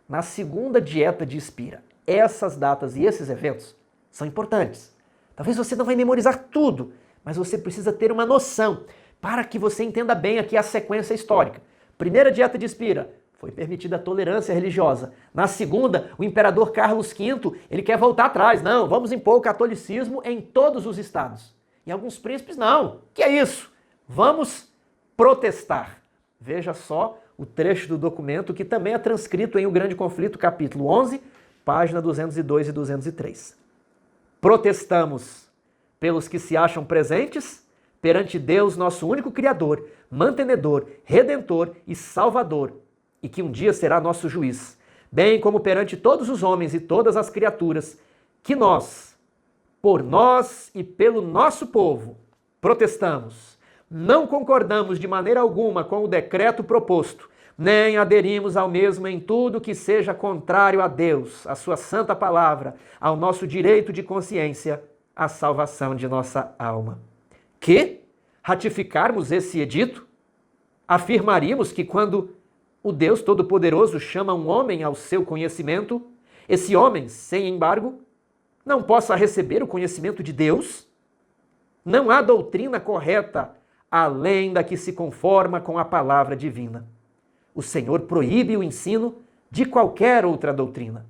na segunda dieta de Spira. Essas datas e esses eventos são importantes. Talvez você não vai memorizar tudo, mas você precisa ter uma noção para que você entenda bem aqui a sequência histórica. Primeira dieta de Spira, Foi permitida a tolerância religiosa. Na segunda, o imperador Carlos V, ele quer voltar atrás. Não, vamos impor o catolicismo em todos os estados. E alguns príncipes, não. Que é isso? Vamos protestar. Veja só o trecho do documento que também é transcrito em O Grande Conflito, capítulo 11, página 202 e 203. Protestamos pelos que se acham presentes perante Deus, nosso único Criador, mantenedor, redentor e salvador, e que um dia será nosso juiz, bem como perante todos os homens e todas as criaturas, que nós, por nós e pelo nosso povo, protestamos. Não concordamos de maneira alguma com o decreto proposto, nem aderimos ao mesmo em tudo que seja contrário a Deus, a sua santa palavra, ao nosso direito de consciência, à salvação de nossa alma. Que, ratificarmos esse edito, afirmaríamos que quando o Deus Todo-Poderoso chama um homem ao seu conhecimento, esse homem, sem embargo, não possa receber o conhecimento de Deus? Não há doutrina correta além da que se conforma com a palavra divina. O Senhor proíbe o ensino de qualquer outra doutrina.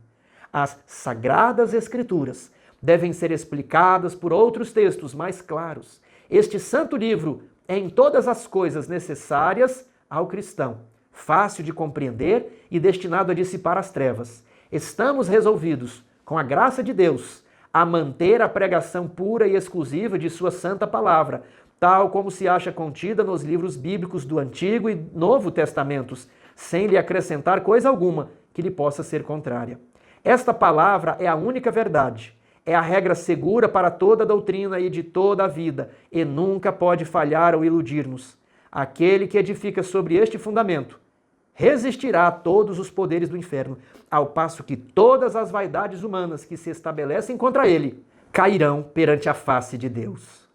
As Sagradas Escrituras devem ser explicadas por outros textos mais claros. Este santo livro é em todas as coisas necessárias ao cristão, fácil de compreender e destinado a dissipar as trevas. Estamos resolvidos, com a graça de Deus, a manter a pregação pura e exclusiva de sua santa palavra, tal como se acha contida nos livros bíblicos do Antigo e Novo Testamentos, sem lhe acrescentar coisa alguma que lhe possa ser contrária. Esta palavra é a única verdade, é a regra segura para toda a doutrina e de toda a vida, e nunca pode falhar ou iludir-nos. Aquele que edifica sobre este fundamento resistirá a todos os poderes do inferno, ao passo que todas as vaidades humanas que se estabelecem contra ele cairão perante a face de Deus.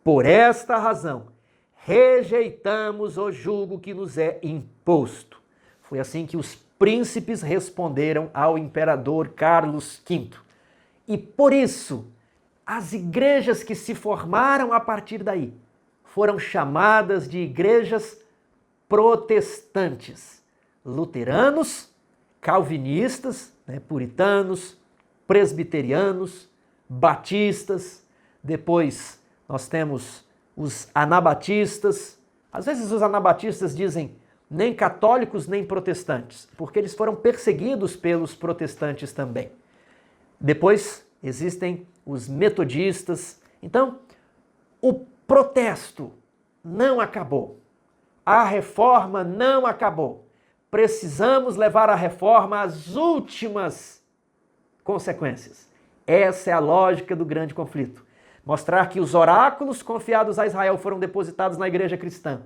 Por esta razão, rejeitamos o jugo que nos é imposto. Foi assim que os príncipes responderam ao imperador Carlos V. E por isso, as igrejas que se formaram a partir daí foram chamadas de igrejas protestantes. Luteranos, calvinistas, puritanos, presbiterianos, batistas, depois nós temos os anabatistas. Às vezes os anabatistas dizem nem católicos nem protestantes, porque eles foram perseguidos pelos protestantes também. Depois existem os metodistas. Então, o protesto não acabou. A reforma não acabou. Precisamos levar a reforma às últimas consequências. Essa é a lógica do grande conflito. Mostrar que os oráculos confiados a Israel foram depositados na igreja cristã.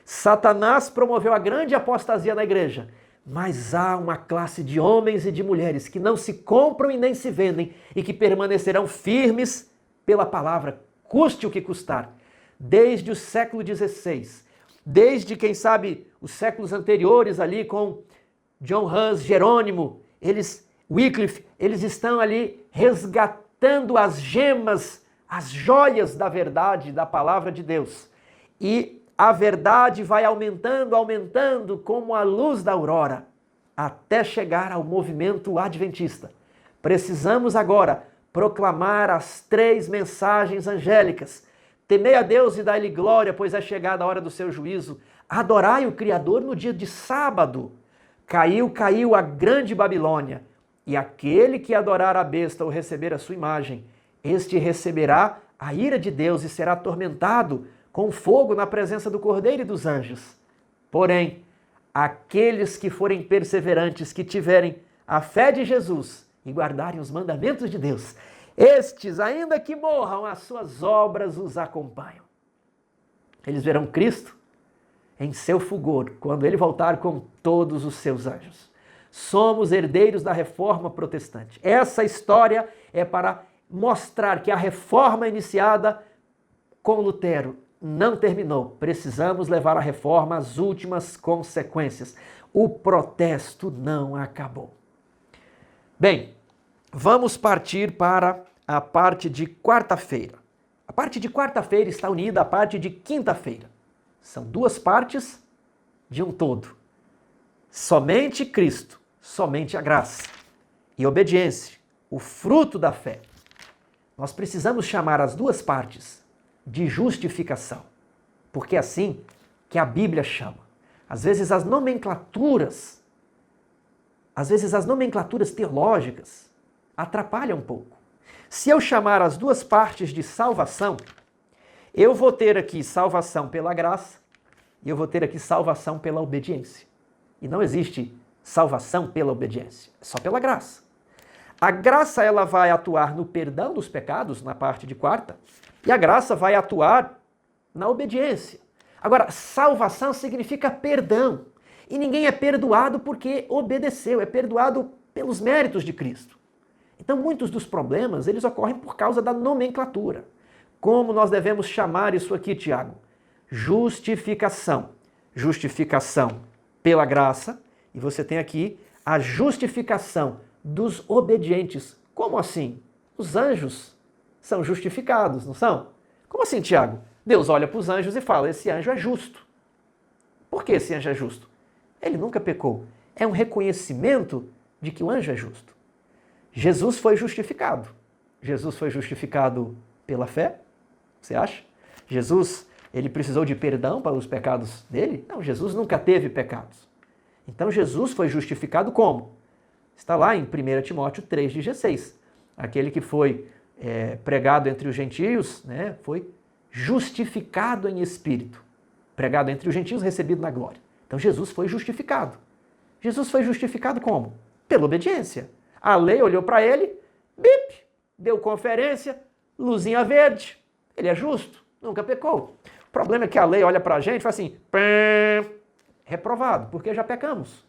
Satanás promoveu a grande apostasia na igreja, mas há uma classe de homens e de mulheres que não se compram e nem se vendem e que permanecerão firmes pela palavra, custe o que custar. Desde o século XVI, desde, quem sabe, os séculos anteriores ali com John Hus, Jerônimo, Wycliffe, eles estão ali resgatando as gemas, as joias da verdade, da palavra de Deus. E a verdade vai aumentando, aumentando como a luz da aurora, até chegar ao movimento adventista. Precisamos agora proclamar as 3 mensagens angélicas. Temei a Deus e dai-lhe glória, pois é chegada a hora do seu juízo. Adorai o Criador no dia de sábado. Caiu a grande Babilônia. E aquele que adorar a besta ou receber a sua imagem, este receberá a ira de Deus e será atormentado com fogo na presença do Cordeiro e dos anjos. Porém, aqueles que forem perseverantes, que tiverem a fé de Jesus e guardarem os mandamentos de Deus, estes, ainda que morram, as suas obras os acompanham. Eles verão Cristo em seu fulgor, quando ele voltar com todos os seus anjos. Somos herdeiros da reforma protestante. Essa história é para mostrar que a reforma iniciada com Lutero não terminou. Precisamos levar a reforma às últimas consequências. O protesto não acabou. Bem, vamos partir para a parte de quarta-feira. A parte de quarta-feira está unida à parte de quinta-feira. São 2 partes de um todo. Somente Cristo, somente a graça e obediência, o fruto da fé. Nós precisamos chamar as duas partes de justificação, porque é assim que a Bíblia chama. Às vezes as nomenclaturas teológicas atrapalham um pouco. Se eu chamar as duas partes de salvação, eu vou ter aqui salvação pela graça e eu vou ter aqui salvação pela obediência. E não existe salvação pela obediência, é só pela graça. A graça ela vai atuar no perdão dos pecados, na parte de quarta, e a graça vai atuar na obediência. Agora, salvação significa perdão. E ninguém é perdoado porque obedeceu, é perdoado pelos méritos de Cristo. Então, muitos dos problemas, eles ocorrem por causa da nomenclatura. Como nós devemos chamar isso aqui, Tiago? Justificação. Justificação pela graça, e você tem aqui a justificação dos obedientes. Como assim? Os anjos são justificados, não são? Como assim, Tiago? Deus olha para os anjos e fala, esse anjo é justo. Por que esse anjo é justo? Ele nunca pecou. É um reconhecimento de que o anjo é justo. Jesus foi justificado. Jesus foi justificado pela fé? Você acha? Jesus, ele precisou de perdão para os pecados dele? Não, Jesus nunca teve pecados. Então Jesus foi justificado como? Está lá em 1 Timóteo 3,16. Aquele que foi pregado entre os gentios, né, foi justificado em espírito. Pregado entre os gentios, recebido na glória. Então Jesus foi justificado. Jesus foi justificado como? Pela obediência. A lei olhou para ele, bip, deu conferência, luzinha verde. Ele é justo, nunca pecou. O problema é que a lei olha para a gente e fala assim, reprovado, porque já pecamos.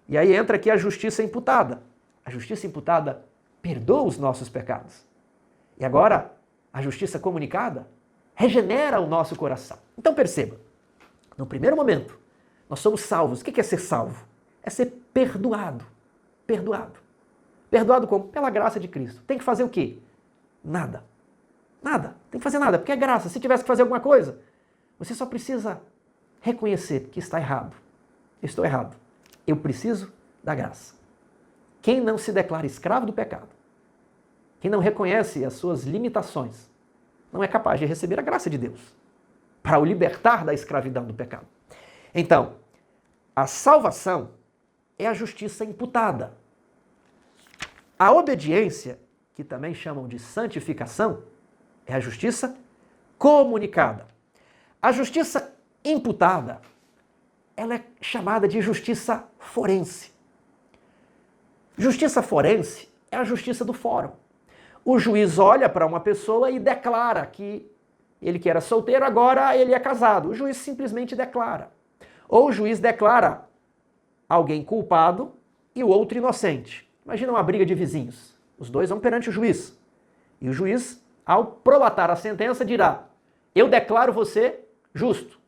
E aí entra aqui a justiça imputada. A justiça imputada perdoa os nossos pecados. E agora, a justiça comunicada regenera o nosso coração. Então perceba, no primeiro momento, nós somos salvos. O que é ser salvo? É ser perdoado. Perdoado. Perdoado como? Pela graça de Cristo. Tem que fazer o quê? Nada. Nada. Tem que fazer nada, porque é graça. Se tivesse que fazer alguma coisa, você só precisa reconhecer que está errado. Eu estou errado. Eu preciso da graça. Quem não se declara escravo do pecado, quem não reconhece as suas limitações, não é capaz de receber a graça de Deus para o libertar da escravidão do pecado. Então, a salvação é a justiça imputada. A obediência, que também chamam de santificação, é a justiça comunicada. A justiça imputada, ela é chamada de justiça forense. Justiça forense é a justiça do fórum. O juiz olha para uma pessoa e declara que ele que era solteiro, agora ele é casado. O juiz simplesmente declara. Ou o juiz declara alguém culpado e o outro inocente. Imagina uma briga de vizinhos. Os dois vão perante o juiz. E o juiz, ao prolatar a sentença, dirá, eu declaro você justo.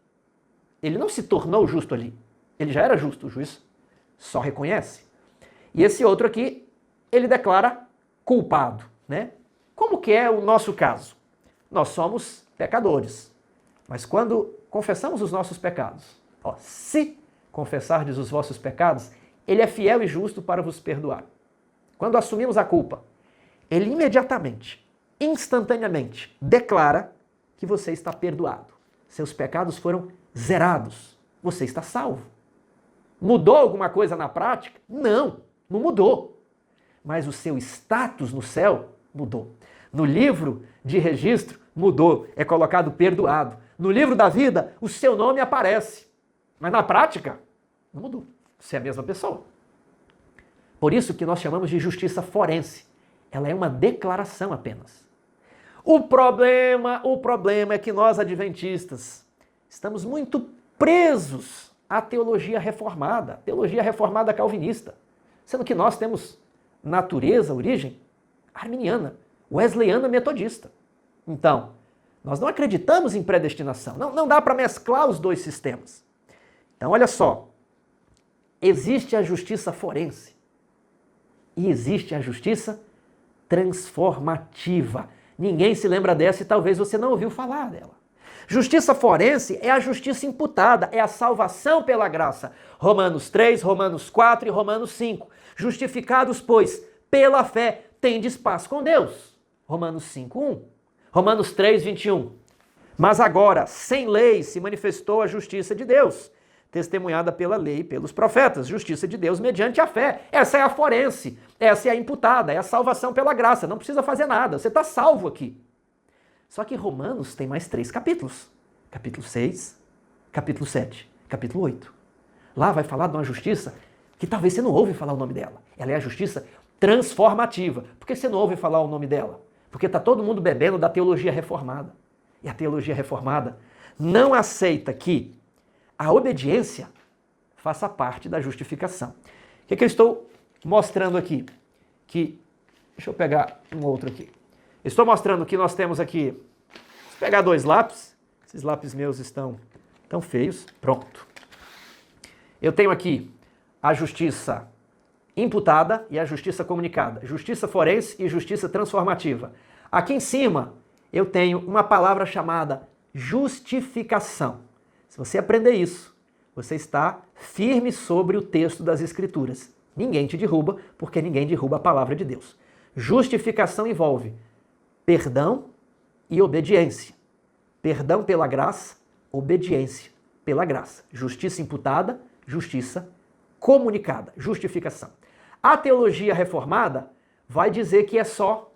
Ele não se tornou justo ali. Ele já era justo, o juiz só reconhece. E esse outro aqui, ele declara culpado, né? Como que é o nosso caso? Nós somos pecadores. Mas quando confessamos os nossos pecados, se confessardes os vossos pecados, ele é fiel e justo para vos perdoar. Quando assumimos a culpa, ele imediatamente, instantaneamente, declara que você está perdoado. Seus pecados foram zerados. Você está salvo. Mudou alguma coisa na prática? Não, não mudou. Mas o seu status no céu mudou. No livro de registro, mudou. É colocado perdoado. No livro da vida, o seu nome aparece. Mas na prática, não mudou. Você é a mesma pessoa. Por isso que nós chamamos de justiça forense. Ela é uma declaração apenas. O problema é que nós adventistas estamos muito presos à teologia reformada calvinista, sendo que nós temos natureza, origem arminiana, wesleyana, metodista. Então, nós não acreditamos em predestinação, não dá para mesclar os dois sistemas. Então, olha só, existe a justiça forense e existe a justiça transformativa. Ninguém se lembra dessa e talvez você não ouviu falar dela. Justiça forense é a justiça imputada, é a salvação pela graça. Romanos 3, Romanos 4 e Romanos 5. Justificados, pois, pela fé, tendes paz com Deus. Romanos 5, 1. Romanos 3, 21. Mas agora, sem lei, se manifestou a justiça de Deus, testemunhada pela lei e pelos profetas. Justiça de Deus mediante a fé. Essa é a forense, essa é a imputada, é a salvação pela graça. Não precisa fazer nada, você está salvo aqui. Só que Romanos tem mais 3 capítulos. Capítulo 6, capítulo 7, capítulo 8. Lá vai falar de uma justiça que talvez você não ouve falar o nome dela. Ela é a justiça transformativa. Por que você não ouve falar o nome dela? Porque está todo mundo bebendo da teologia reformada. E a teologia reformada não aceita que a obediência faça parte da justificação. O que eu estou mostrando aqui? Deixa eu pegar um outro aqui. Estou mostrando que nós temos aqui, vou pegar 2 lápis, esses lápis meus estão tão feios, pronto. Eu tenho aqui a justiça imputada e a justiça comunicada, justiça forense e justiça transformativa. Aqui em cima eu tenho uma palavra chamada justificação. Se você aprender isso, você está firme sobre o texto das Escrituras. Ninguém te derruba, porque ninguém derruba a palavra de Deus. Justificação envolve perdão e obediência. Perdão pela graça, obediência pela graça. Justiça imputada, justiça comunicada, justificação. A teologia reformada vai dizer que é só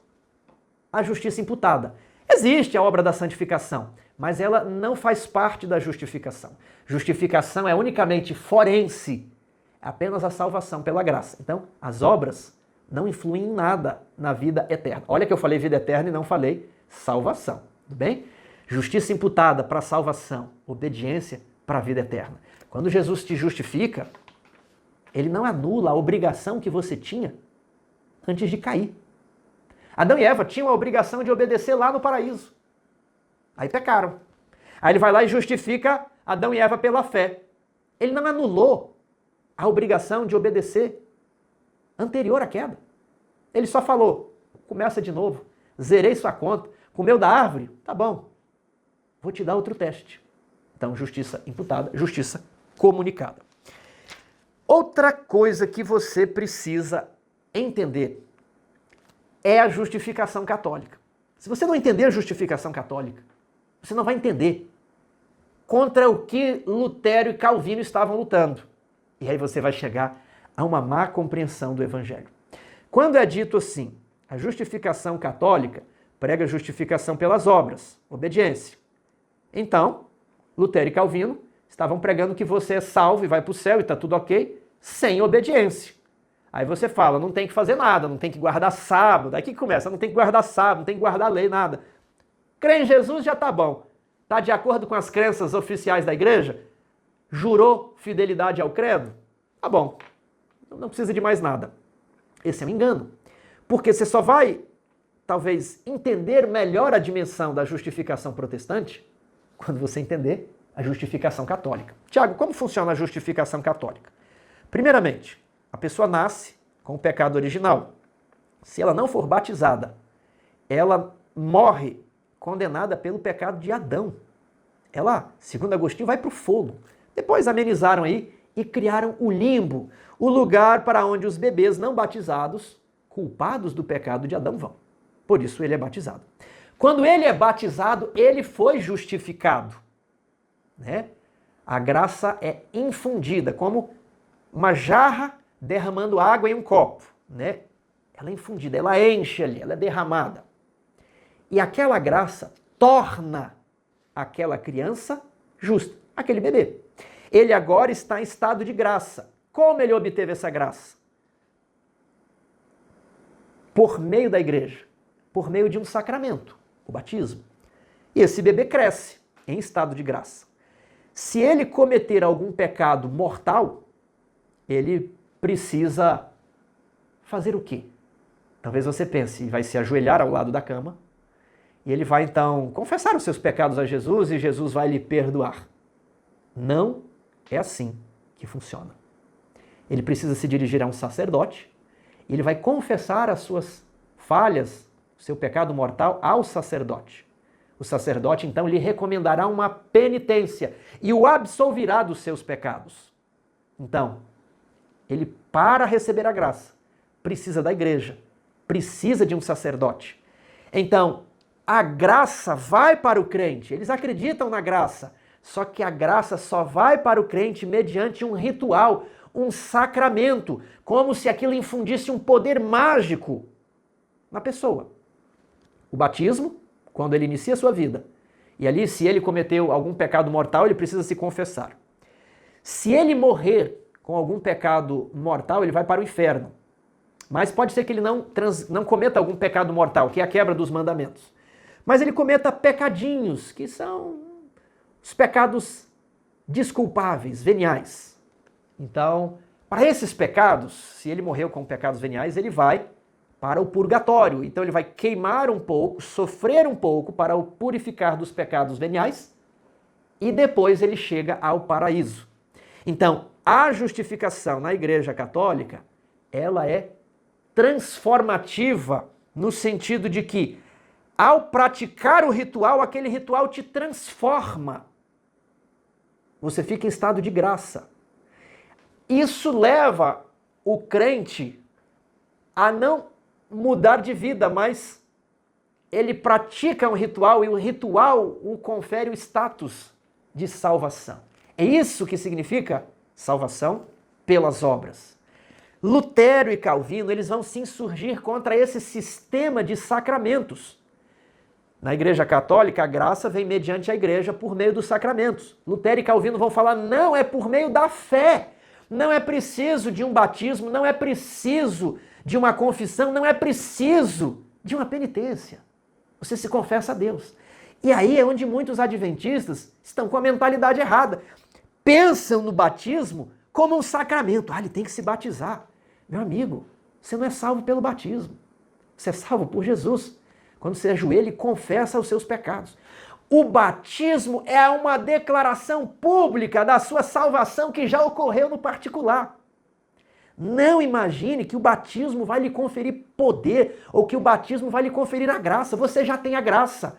a justiça imputada. Existe a obra da santificação, mas ela não faz parte da justificação. Justificação é unicamente forense, é apenas a salvação pela graça. Então, as obras não influem em nada na vida eterna. Olha que eu falei vida eterna e não falei salvação, tudo bem? Justiça imputada para salvação, obediência para a vida eterna. Quando Jesus te justifica, ele não anula a obrigação que você tinha antes de cair. Adão e Eva tinham a obrigação de obedecer lá no paraíso. Aí pecaram. Aí ele vai lá e justifica Adão e Eva pela fé. Ele não anulou a obrigação de obedecer anterior à queda. Ele só falou, começa de novo, zerei sua conta, comeu da árvore, tá bom, vou te dar outro teste. Então, justiça imputada, justiça comunicada. Outra coisa que você precisa entender é a justificação católica. Se você não entender a justificação católica, você não vai entender contra o que Lutero e Calvino estavam lutando. E aí você vai chegar a uma má compreensão do Evangelho. Quando é dito assim, a justificação católica prega a justificação pelas obras, obediência. Então, Lutero e Calvino estavam pregando que você é salvo e vai para o céu e está tudo ok, sem obediência. Aí você fala, não tem que fazer nada, não tem que guardar sábado. Aí que começa, não tem que guardar sábado, não tem que guardar lei, nada. Crê em Jesus já tá bom. Tá de acordo com as crenças oficiais da igreja? Jurou fidelidade ao credo? Tá bom. Não precisa de mais nada. Esse é um engano. Porque você só vai, talvez, entender melhor a dimensão da justificação protestante quando você entender a justificação católica. Tiago, como funciona a justificação católica? Primeiramente, a pessoa nasce com o pecado original. Se ela não for batizada, ela morre condenada pelo pecado de Adão. Ela, segundo Agostinho, vai para o fogo. Depois amenizaram aí e criaram o limbo, o lugar para onde os bebês não batizados, culpados do pecado de Adão, vão. Por isso ele é batizado. Quando ele é batizado, ele foi justificado. Né? A graça é infundida, como uma jarra derramando água em um copo. Né? Ela é infundida, ela enche ali, ela é derramada. E aquela graça torna aquela criança justa, aquele bebê. Ele agora está em estado de graça. Como ele obteve essa graça? Por meio da igreja, por meio de um sacramento, o batismo. E esse bebê cresce em estado de graça. Se ele cometer algum pecado mortal, ele precisa fazer o quê? Talvez você pense, vai se ajoelhar ao lado da cama, e ele vai então confessar os seus pecados a Jesus e Jesus vai lhe perdoar. Não é assim que funciona. Ele precisa se dirigir a um sacerdote, e ele vai confessar as suas falhas, o seu pecado mortal ao sacerdote. O sacerdote, então, lhe recomendará uma penitência e o absolverá dos seus pecados. Então, ele, para receber a graça, precisa da igreja, precisa de um sacerdote. Então, a graça vai para o crente, eles acreditam na graça, só que a graça só vai para o crente mediante um ritual, um sacramento, como se aquilo infundisse um poder mágico na pessoa. O batismo, quando ele inicia a sua vida, e ali, se ele cometeu algum pecado mortal, ele precisa se confessar. Se ele morrer com algum pecado mortal, ele vai para o inferno. Mas pode ser que ele não cometa algum pecado mortal, que é a quebra dos mandamentos. Mas ele cometa pecadinhos, que são os pecados desculpáveis, veniais. Então, para esses pecados, se ele morreu com pecados veniais, ele vai para o purgatório. Então ele vai queimar um pouco, sofrer um pouco para o purificar dos pecados veniais e depois ele chega ao paraíso. Então, a justificação na Igreja Católica, ela é transformativa no sentido de que, ao praticar o ritual, aquele ritual te transforma. Você fica em estado de graça. Isso leva o crente a não mudar de vida, mas ele pratica um ritual e o ritual o confere o status de salvação. É isso que significa salvação pelas obras. Lutero e Calvino, eles vão se insurgir contra esse sistema de sacramentos. Na Igreja Católica, a graça vem mediante a Igreja por meio dos sacramentos. Lutero e Calvino vão falar, não, é por meio da fé. Não é preciso de um batismo, não é preciso de uma confissão, não é preciso de uma penitência. Você se confessa a Deus. E aí é onde muitos adventistas estão com a mentalidade errada. Pensam no batismo como um sacramento. Ele tem que se batizar. Meu amigo, você não é salvo pelo batismo. Você é salvo por Jesus. Quando você ajoelha e confessa os seus pecados. O batismo é uma declaração pública da sua salvação que já ocorreu no particular. Não imagine que o batismo vai lhe conferir poder ou que o batismo vai lhe conferir a graça. Você já tem a graça,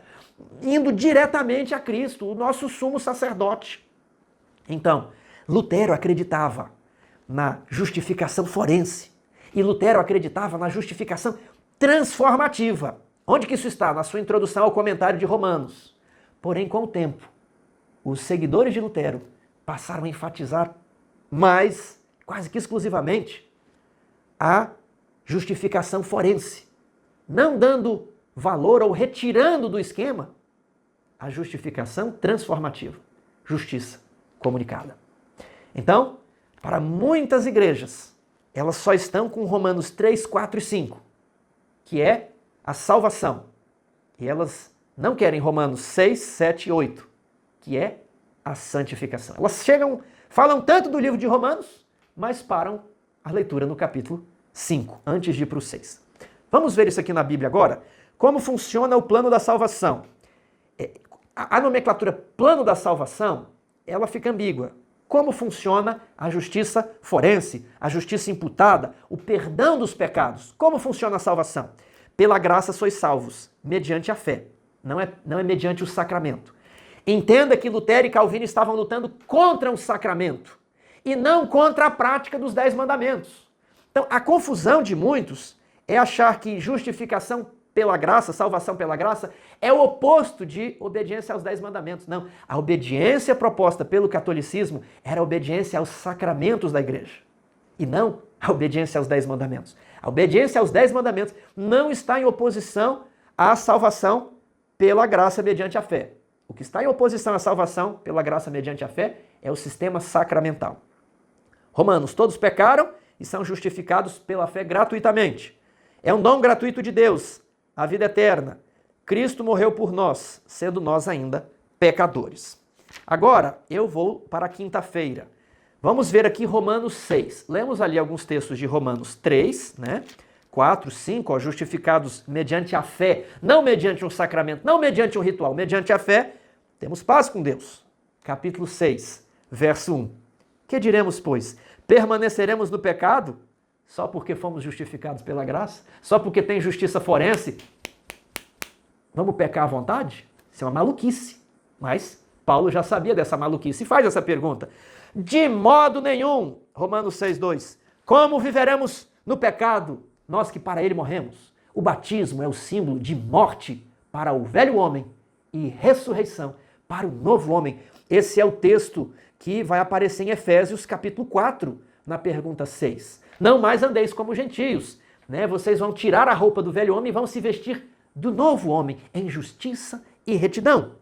indo diretamente a Cristo, o nosso sumo sacerdote. Então, Lutero acreditava na justificação forense e Lutero acreditava na justificação transformativa. Onde que isso está? Na sua introdução ao comentário de Romanos. Porém, com o tempo, os seguidores de Lutero passaram a enfatizar mais, quase que exclusivamente, a justificação forense, não dando valor ou retirando do esquema a justificação transformativa, justiça comunicada. Então, para muitas igrejas, elas só estão com Romanos 3, 4 e 5, que é a salvação. E elas não querem Romanos 6, 7 e 8, que é a santificação. Elas falam tanto do livro de Romanos, mas param a leitura no capítulo 5, antes de ir para o 6. Vamos ver isso aqui na Bíblia agora? Como funciona o plano da salvação? A nomenclatura plano da salvação, ela fica ambígua. Como funciona a justiça forense, a justiça imputada, o perdão dos pecados? Como funciona a salvação? Pela graça sois salvos, mediante a fé. Não é mediante o sacramento. Entenda que Lutero e Calvino estavam lutando contra o sacramento e não contra a prática dos 10 mandamentos. Então, a confusão de muitos é achar que justificação pela graça, salvação pela graça, é o oposto de obediência aos 10 mandamentos. Não, a obediência proposta pelo catolicismo era a obediência aos sacramentos da igreja e não a obediência aos 10 mandamentos. A obediência aos 10 mandamentos não está em oposição à salvação pela graça mediante a fé. O que está em oposição à salvação pela graça mediante a fé é o sistema sacramental. Romanos, todos pecaram e são justificados pela fé gratuitamente. É um dom gratuito de Deus, a vida eterna. Cristo morreu por nós, sendo nós ainda pecadores. Agora, eu vou para a quinta-feira. Vamos ver aqui Romanos 6. Lemos ali alguns textos de Romanos 3, 4, 5, justificados mediante a fé, não mediante um sacramento, não mediante um ritual, mediante a fé, temos paz com Deus. Capítulo 6, verso 1. Que diremos, pois? Permaneceremos no pecado só porque fomos justificados pela graça? Só porque tem justiça forense? Vamos pecar à vontade? Isso é uma maluquice. Mas Paulo já sabia dessa maluquice e faz essa pergunta. De modo nenhum, Romanos 6,2. Como viveremos no pecado, nós que para ele morremos? O batismo é o símbolo de morte para o velho homem e ressurreição para o novo homem. Esse é o texto que vai aparecer em Efésios capítulo 4, na pergunta 6. Não mais andeis como gentios, né? Vocês vão tirar a roupa do velho homem e vão se vestir do novo homem em justiça e retidão.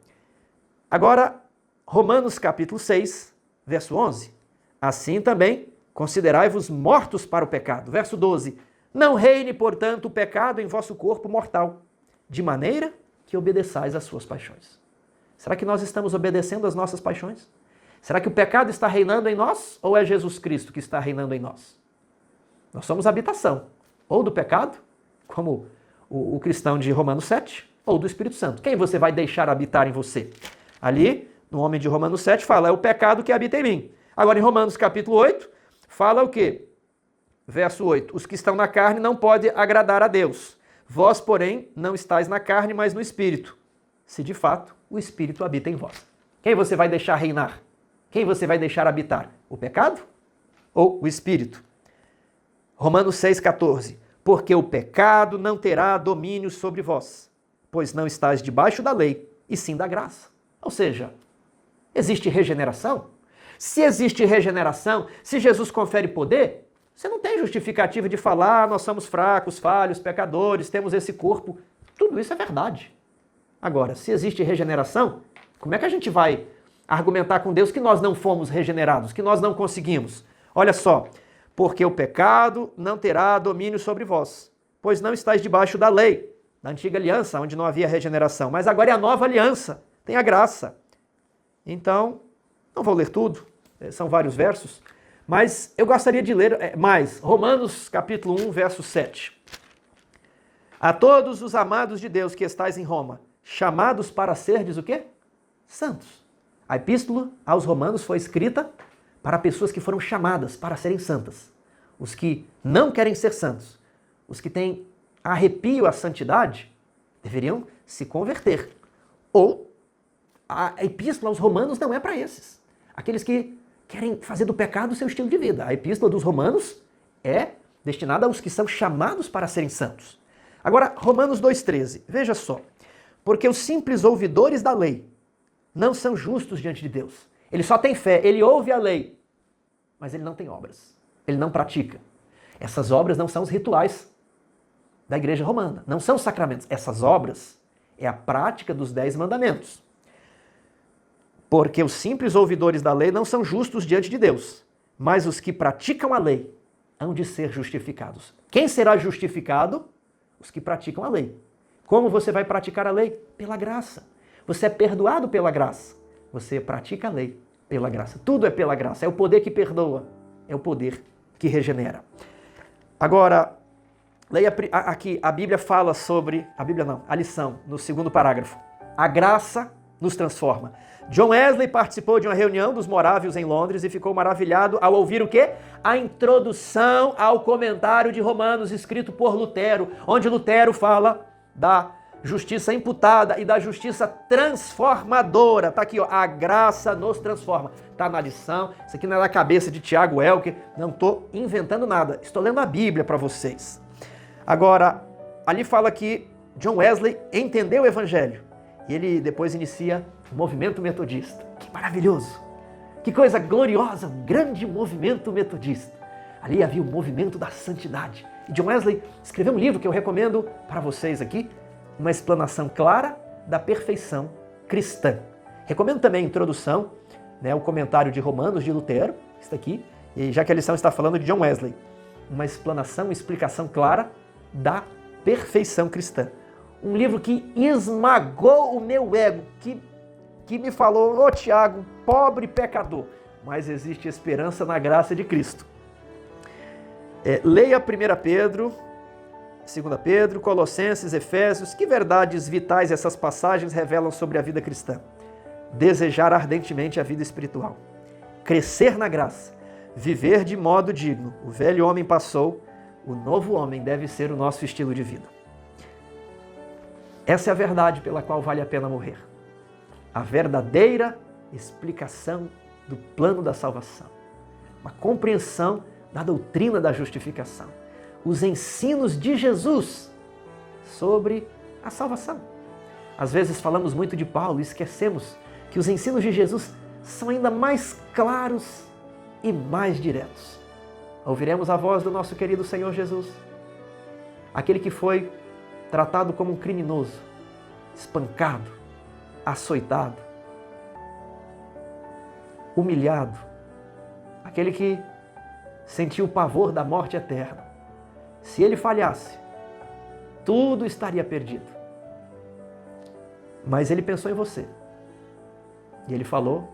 Agora, Romanos capítulo 6, verso 11. Assim também, considerai-vos mortos para o pecado. Verso 12. Não reine, portanto, o pecado em vosso corpo mortal, de maneira que obedeçais às suas paixões. Será que nós estamos obedecendo às nossas paixões? Será que o pecado está reinando em nós ou é Jesus Cristo que está reinando em nós? Nós somos habitação, ou do pecado, como o cristão de Romanos 7, ou do Espírito Santo. Quem você vai deixar habitar em você? Ali, no homem de Romanos 7, fala, é o pecado que habita em mim. Agora, em Romanos capítulo 8, fala o quê? Verso 8, os que estão na carne não podem agradar a Deus. Vós, porém, não estáis na carne, mas no Espírito, se de fato o Espírito habita em vós. Quem você vai deixar reinar? Quem você vai deixar habitar? O pecado ou o Espírito? Romanos 6,14. Porque o pecado não terá domínio sobre vós, pois não estáis debaixo da lei, e sim da graça. Ou seja, existe regeneração? Se existe regeneração, se Jesus confere poder, você não tem justificativa de falar, nós somos fracos, falhos, pecadores, temos esse corpo. Tudo isso é verdade. Agora, se existe regeneração, como é que a gente vai argumentar com Deus que nós não fomos regenerados, que nós não conseguimos? Olha só, porque o pecado não terá domínio sobre vós, pois não estáis debaixo da lei, da antiga aliança, onde não havia regeneração, mas agora é a nova aliança, tem a graça. Então, não vou ler tudo, são vários versos, mas eu gostaria de ler mais. Romanos capítulo 1, verso 7. A todos os amados de Deus que estáis em Roma, chamados para serdes o quê? Santos. A epístola aos Romanos foi escrita para pessoas que foram chamadas para serem santas. Os que não querem ser santos, os que têm arrepio à santidade, deveriam se converter. Ou a epístola aos Romanos não é para esses. Aqueles que querem fazer do pecado o seu estilo de vida. A epístola dos Romanos é destinada aos que são chamados para serem santos. Agora, Romanos 2,13. Veja só. Porque os simples ouvidores da lei não são justos diante de Deus. Ele só tem fé, ele ouve a lei, mas ele não tem obras. Ele não pratica. Essas obras não são os rituais da igreja romana, não são os sacramentos. Essas obras é a prática dos 10 mandamentos. Porque os simples ouvidores da lei não são justos diante de Deus, mas os que praticam a lei hão de ser justificados. Quem será justificado? Os que praticam a lei. Como você vai praticar a lei? Pela graça. Você é perdoado pela graça. Você pratica a lei pela graça. Tudo é pela graça. É o poder que perdoa. É o poder que regenera. Agora, leia aqui, a Bíblia fala sobre... A Bíblia não, a lição, no segundo parágrafo. A graça nos transforma. John Wesley participou de uma reunião dos morávios em Londres e ficou maravilhado ao ouvir o quê? A introdução ao comentário de Romanos, escrito por Lutero, onde Lutero fala da justiça imputada e da justiça transformadora. Está aqui, ó, a graça nos transforma. Está na lição, isso aqui não é da cabeça de Tiago Elker, não estou inventando nada, estou lendo a Bíblia para vocês. Agora, ali fala que John Wesley entendeu o Evangelho e ele depois inicia o movimento metodista. Que maravilhoso! Que coisa gloriosa, um grande movimento metodista. Ali havia o movimento da santidade. E John Wesley escreveu um livro que eu recomendo para vocês aqui, uma explanação clara da perfeição cristã. Recomendo também a introdução, o comentário de Romanos de Lutero, está aqui, e já que a lição está falando de John Wesley, uma explanação, uma explicação clara da perfeição cristã. Um livro que esmagou o meu ego, que me falou, Tiago, pobre pecador, mas existe esperança na graça de Cristo. Leia 1 Pedro, 2 Pedro, Colossenses, Efésios. Que verdades vitais essas passagens revelam sobre a vida cristã? Desejar ardentemente a vida espiritual, crescer na graça, viver de modo digno. O velho homem passou, o novo homem deve ser o nosso estilo de vida. Essa é a verdade pela qual vale a pena morrer. a verdadeira explicação do plano da salvação, uma compreensão da doutrina da justificação, os ensinos de Jesus sobre a salvação. Às vezes falamos muito de Paulo e esquecemos que os ensinos de Jesus são ainda mais claros e mais diretos. Ouviremos a voz do nosso querido Senhor Jesus, aquele que foi tratado como um criminoso, espancado, açoitado, humilhado, aquele que sentiu o pavor da morte eterna. Se ele falhasse, tudo estaria perdido. Mas ele pensou em você. E ele falou: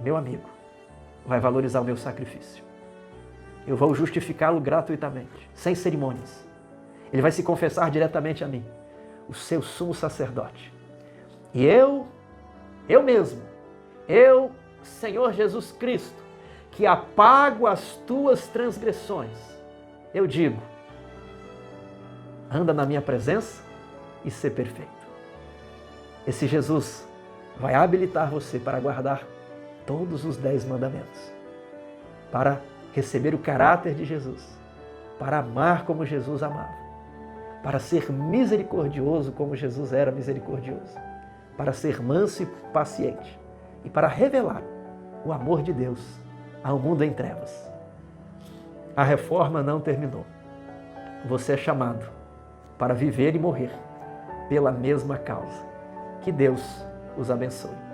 meu amigo, vai valorizar o meu sacrifício. Eu vou justificá-lo gratuitamente, sem cerimônias. Ele vai se confessar diretamente a mim, o seu sumo sacerdote. E eu mesmo, Senhor Jesus Cristo, que apago as tuas transgressões, eu digo: anda na minha presença e ser perfeito. Esse Jesus vai habilitar você para guardar todos os 10 mandamentos, para receber o caráter de Jesus, para amar como Jesus amava, para ser misericordioso como Jesus era misericordioso, para ser manso e paciente e para revelar o amor de Deus ao mundo em trevas. A reforma não terminou. Você é chamado para viver e morrer pela mesma causa. Que Deus os abençoe.